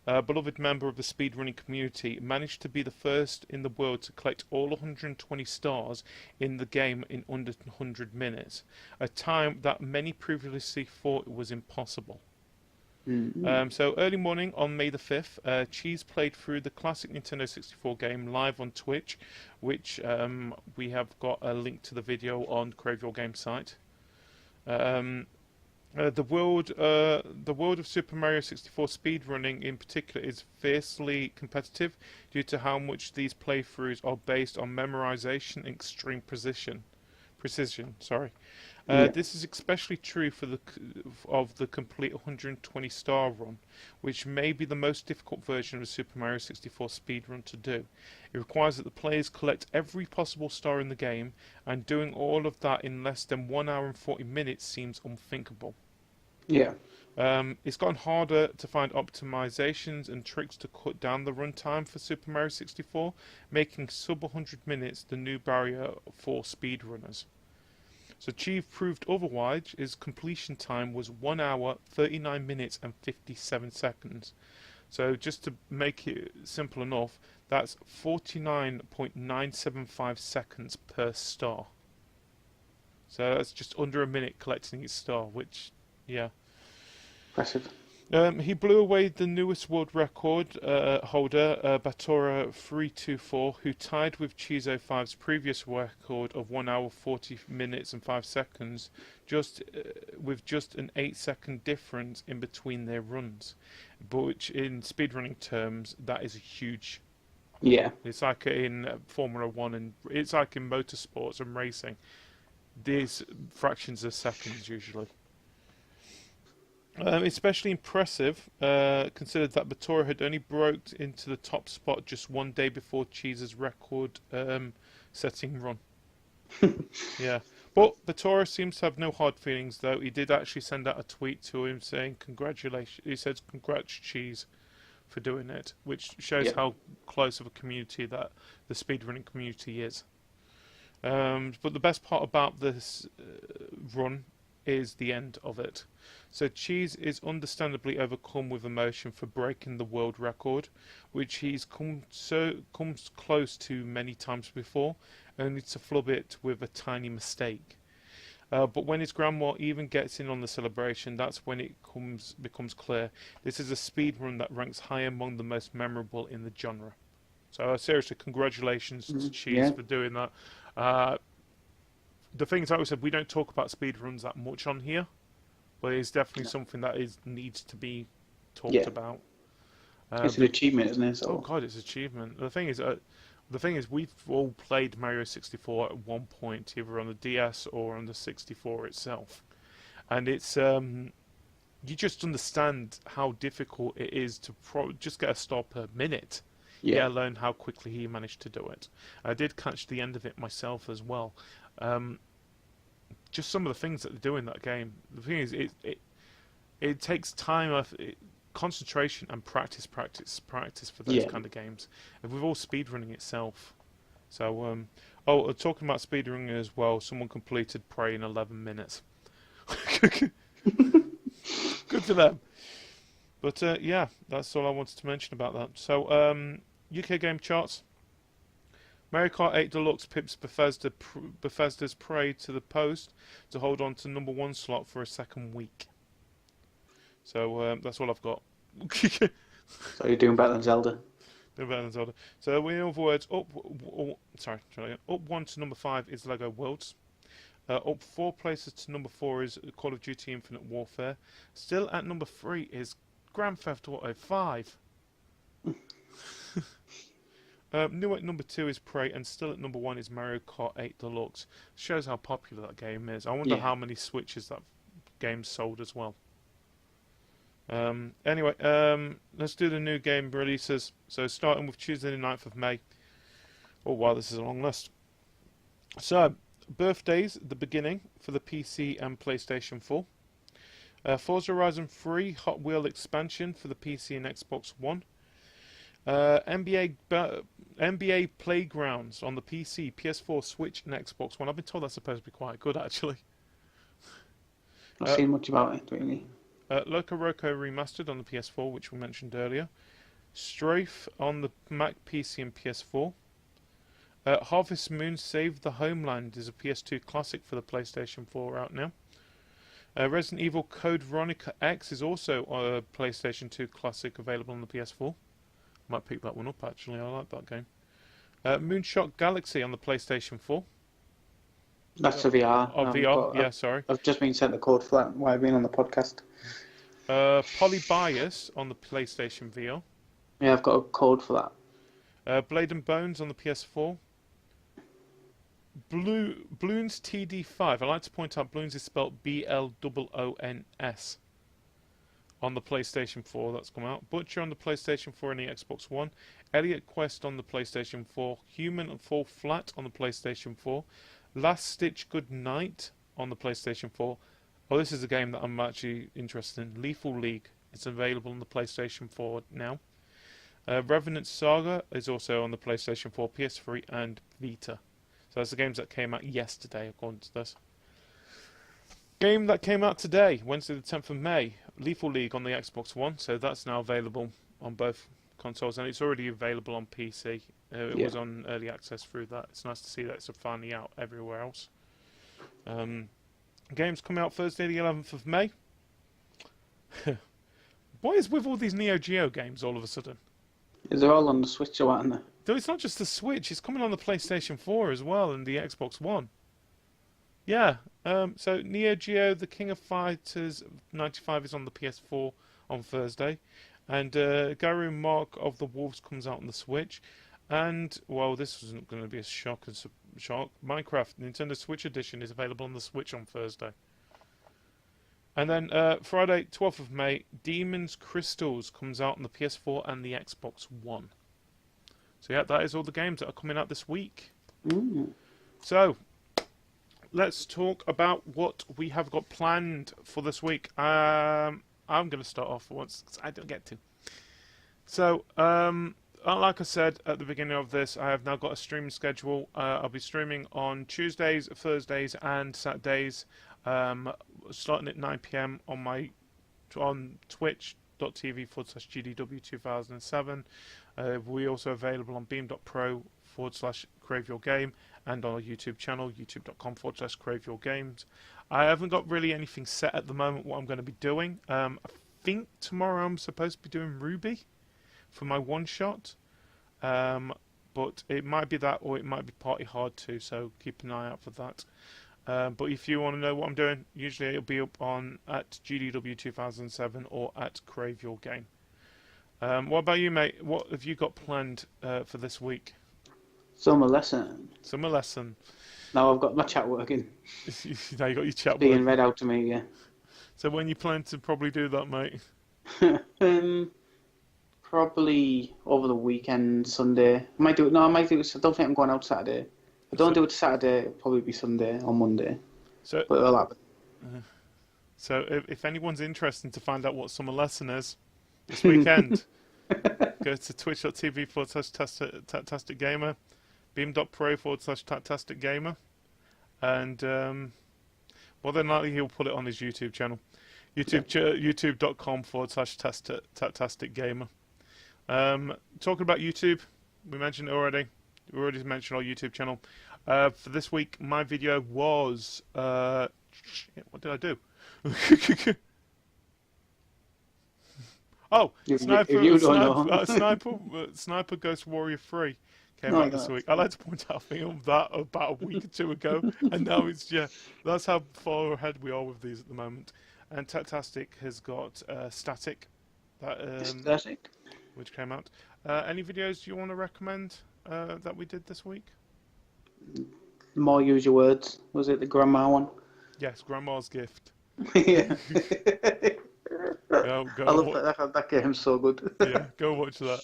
a beloved member of the speedrunning community, managed to be the first in the world to collect all 120 stars in the game in under 100 minutes, a time that many previously thought was impossible. So early morning on May the 5th, Cheese played through the classic Nintendo 64 game live on Twitch, which we have got a link to the video on Crave Your Game site. The world of Super Mario 64 speedrunning in particular is fiercely competitive due to how much these playthroughs are based on memorization and extreme precision. This is especially true for the complete 120 star run, which may be the most difficult version of a Super Mario 64 speedrun to do. It requires that the players collect every possible star in the game, and doing all of that in less than 1 hour and 40 minutes seems unthinkable. Yeah. It's gotten harder to find optimizations and tricks to cut down the runtime for Super Mario 64, making sub 100 minutes the new barrier for speedrunners. So Chief proved otherwise. His completion time was 1 hour, 39 minutes and 57 seconds. So just to make it simple enough, that's 49.975 seconds per star. So that's just under a minute collecting each star, which, yeah. Impressive. He blew away the newest world record holder, Batora324, who tied with Cheezo5's previous record of 1 hour 40 minutes and 5 seconds, with just an 8-second difference in between their runs. But which, in speedrunning terms, that is a huge. Yeah. It's like in Formula One, and it's like in motorsports and racing. These fractions of seconds usually. Especially impressive, considered that Batora had only broke into the top spot just 1 day before Cheese's record-setting run. Yeah, but Batora seems to have no hard feelings, though. He did actually send out a tweet to him saying congratulations. He said congrats Cheese for doing it, which shows how close of a community that the speedrunning community is. But the best part about this run is the end of it. So Cheese is understandably overcome with emotion for breaking the world record, which he's comes close to many times before, only to flub it with a tiny mistake. But when his grandma even gets in on the celebration, that's when it becomes clear this is a speedrun that ranks high among the most memorable in the genre. So seriously, congratulations to Cheese for doing that. the thing is, like we said, we don't talk about speedruns that much on here, but it's definitely something that needs to be talked about. It's an achievement, isn't it? Oh god, it's an achievement. The thing is, we've all played Mario 64 at one point, either on the DS or on the 64 itself, and it's you just understand how difficult it is to just get a star per minute. Let alone how quickly he managed to do it. I did catch the end of it myself as well. Just some of the things that they do in that game. The thing is, it takes time, concentration, and practice for those kind of games. And with all speedrunning itself. So, talking about speedrunning as well, someone completed Prey in 11 minutes. Good for them. But yeah, that's all I wanted to mention about that. So, UK game charts. Mario Kart 8 Deluxe pips Bethesda's Prey to the post to hold on to number 1 slot for a second week. So that's all I've got. So you're doing better than Zelda. Doing better than Zelda. So in other words, up 1 to number 5 is Lego Worlds. Up 4 places to number 4 is Call of Duty Infinite Warfare. Still at number 3 is Grand Theft Auto 5. New at number 2 is Prey, and still at number 1 is Mario Kart 8 Deluxe. Shows how popular that game is. I wonder how many Switches that game sold as well. Anyway, let's do the new game releases. So starting with Tuesday the 9th of May. Oh wow, this is a long list. So, birthdays, the beginning for the PC and PlayStation 4. Forza Horizon 3 Hot Wheel expansion for the PC and Xbox One. NBA Playgrounds on the PC, PS4, Switch, and Xbox One. I've been told that's supposed to be quite good, actually. Not seen much about it, really. Loco Roco Remastered on the PS4, which we mentioned earlier. Strafe on the Mac, PC, and PS4. Harvest Moon Save the Homeland is a PS2 classic for the PlayStation 4 out now. Resident Evil Code Veronica X is also a PlayStation 2 classic available on the PS4. Might pick that one up, actually. I like that game. Moonshot Galaxy on the PlayStation 4. That's a VR. Oh, VR, sorry. I've just been sent the code for that while I've been on the podcast. Polybius on the PlayStation VR. Yeah, I've got a code for that. Blade and Bones on the PS4. Bloons TD5. I like to point out Bloons is spelled BLOONS. On the PlayStation 4, that's come out. Butcher on the PlayStation 4 and the Xbox One. Elliot Quest on the PlayStation 4. Human Fall Flat on the PlayStation 4. Last Stitch Good Night on the PlayStation 4. Oh, this is a game that I'm actually interested in. Lethal League. It's available on the PlayStation 4 now. Revenant Saga is also on the PlayStation 4, PS3, and Vita. So that's the games that came out yesterday, according to this. Game that came out today, Wednesday the 10th of May, Lethal League on the Xbox One, so that's now available on both consoles, and it's already available on PC. It was on early access through that. It's nice to see that it's finally out everywhere else. Games come out Thursday the 11th of May. What is with all these Neo Geo games all of a sudden? They're all on the Switch or what, aren't they? Though it's not just the Switch, it's coming on the PlayStation 4 as well and the Xbox One. Yeah, so Neo Geo, The King of Fighters 95 is on the PS4 on Thursday. And Garou Mark of the Wolves comes out on the Switch. And, well, this isn't going to be a shock. Minecraft Nintendo Switch Edition is available on the Switch on Thursday. And then Friday, 12th of May, Demon's Crystals comes out on the PS4 and the Xbox One. So, yeah, that is all the games that are coming out this week. Ooh. So, let's talk about what we have got planned for this week. I'm going to start off once, because I don't get to. So, like I said at the beginning of this, I have now got a streaming schedule. I'll be streaming on Tuesdays, Thursdays, and Saturdays, starting at 9 PM on twitch.tv/GDW2007. We're also available on beam.pro/CraveYourGame and on our YouTube channel, youtube.com/CraveYourGames. I haven't got really anything set at the moment what I'm going to be doing. I think tomorrow I'm supposed to be doing Ruby for my one-shot. But it might be that or it might be Party Hard too, so keep an eye out for that. But if you want to know what I'm doing, usually it'll be up on at GDW2007 or at Crave Your Game. What about you, mate? What have you got planned for this week? Summer lesson. Summer lesson. Now I've got my chat working. Now you got your chat Being working. read out to me, yeah. So when you plan to probably do that, mate? Probably over the weekend, Sunday. I might do it. No, I might do it. I don't think I'm going out Saturday. If I don't do it Saturday, it'll probably be Sunday or Monday. So, but it'll happen. So if anyone's interested to find out what summer lesson is this weekend, go to twitch.tv/Tattastic Gamer, beam.pro/Tattastic Gamer, and more than likely he'll put it on his YouTube channel. YouTube.com/Tattastic Gamer. Talking about YouTube, we mentioned it already. We already mentioned our YouTube channel. For this week, my video was what did I do? Oh, Sniper Ghost Warrior 3 came out this week. I'd like to point out, I filmed that about a week or two ago, and now that's how far ahead we are with these at the moment. And Tattastic has got Static, Static, which came out. Any videos you want to recommend that we did this week? More use your words. Was it the grandma one? Yes, Grandma's Gift. Yeah. Go I love that game's so good. Yeah, go watch that.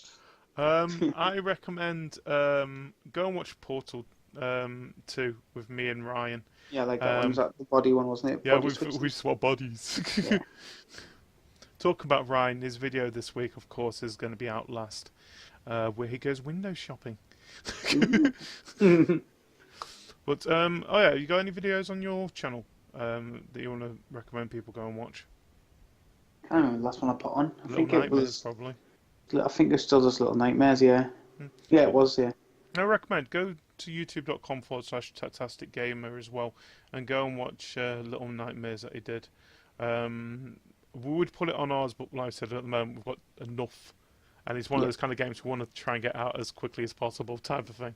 I recommend go and watch Portal 2 with me and Ryan. Yeah, like that one. Was that the body one, wasn't it? Yeah, we swap bodies. Yeah. Talk about Ryan. His video this week, of course, is going to be Outlast, where he goes window shopping. But oh yeah, you got any videos on your channel that you want to recommend people go and watch? I don't know the last one I put on. I think it was probably. I think it's still just Little Nightmares. Yeah. Yeah, it was. Yeah. I recommend go to youtube.com/Tattastic Gamer as well and go and watch Little Nightmares that he did. We would put it on ours, but like I said, at the moment we've got enough, and it's one of those kind of games we want to try and get out as quickly as possible, type of thing.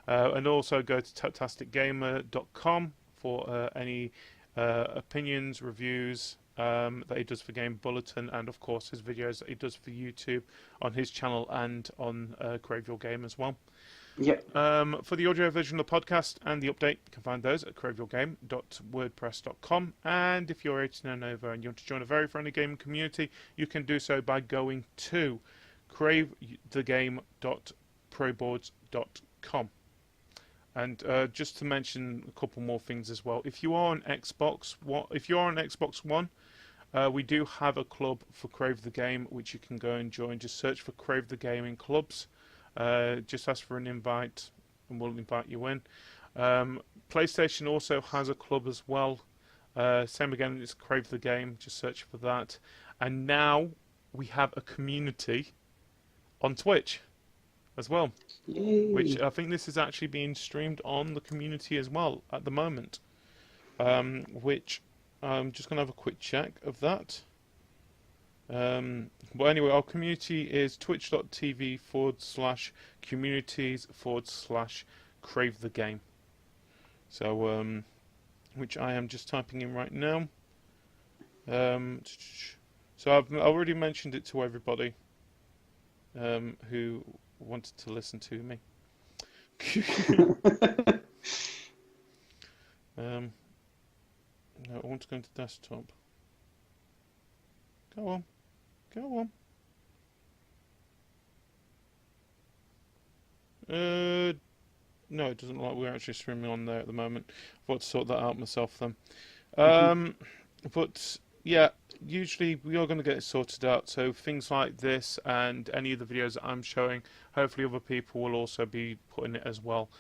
And also go to tattasticgamer.com for any opinions, reviews that he does for Game Bulletin, and of course his videos that he does for YouTube on his channel and on Crave Your Game as well. Yep. For the audio version of the podcast and the update, you can find those at craveyourgame.wordpress.com. And if you're 18 and over and you want to join a very friendly gaming community, you can do so by going to cravethegame.proboards.com. And just to mention a couple more things as well. If you are on Xbox One, we do have a club for Crave the Game, which you can go and join. Just search for Crave the Game in clubs. Just ask for an invite, and we'll invite you in. PlayStation also has a club as well. Same again, it's Crave the Game. Just search for that. And now we have a community on Twitch as well. Yay. Which I think this is actually being streamed on the community as well at the moment. Which I'm just going to have a quick check of that. But anyway, our community is twitch.tv/communities/Crave the Game. So, which I am just typing in right now. So I've already mentioned it to everybody who wanted to listen to me. No, I want to go into desktop. Go on. No, it doesn't look like we're actually streaming on there at the moment. I've got to sort that out myself then. But yeah, usually we are going to get it sorted out. So things like this and any of the videos that I'm showing, hopefully other people will also be putting it as well.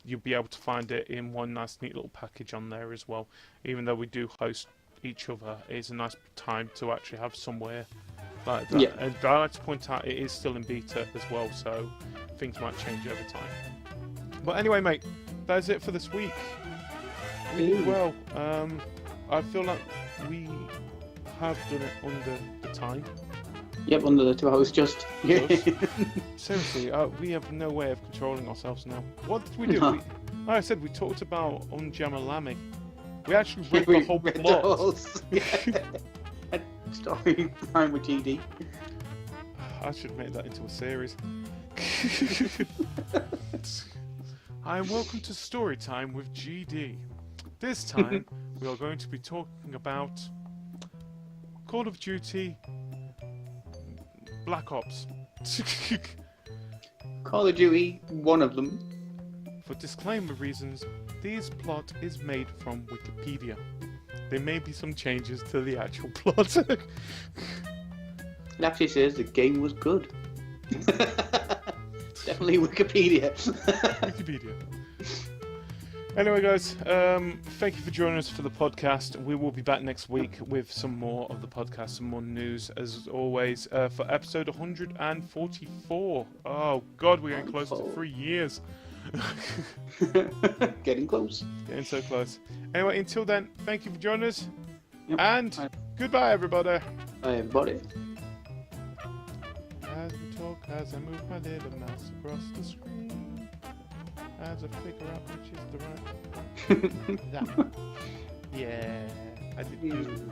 You'll be able to find it in one nice neat little package on there as well. Even though we do host each other, it's a nice time to actually have somewhere like that. Yeah. And I like to point out it is still in beta as well, so things might change over time. But anyway, mate, that's it for this week. We did well. I feel like we have done it under the time. Yep, under the 2 hours just. Seriously, we have no way of controlling ourselves now. What did we do? No. Like I said, we talked about Um Jammer Lammy. We actually read the whole read the plot. whole story time with GD. I should make that into a series. Hi, and welcome to Storytime with GD. This time, we are going to be talking about Call of Duty Black Ops. Call of Duty, one of them. For disclaimer reasons, this plot is made from Wikipedia. There may be some changes to the actual plot. It actually says the game was good. Definitely Wikipedia. Wikipedia. Anyway, guys, thank you for joining us for the podcast. We will be back next week with some more of the podcast, some more news, as always, for episode 144. Oh, God, we're getting close to 3 years. Getting close. Getting so close. Anyway, until then, thank you for joining us. Yep. And goodbye, everybody. Bye, everybody. As we talk, as I move my little mouse across the screen, as I figure out which is the right. That one. Yeah, I did good.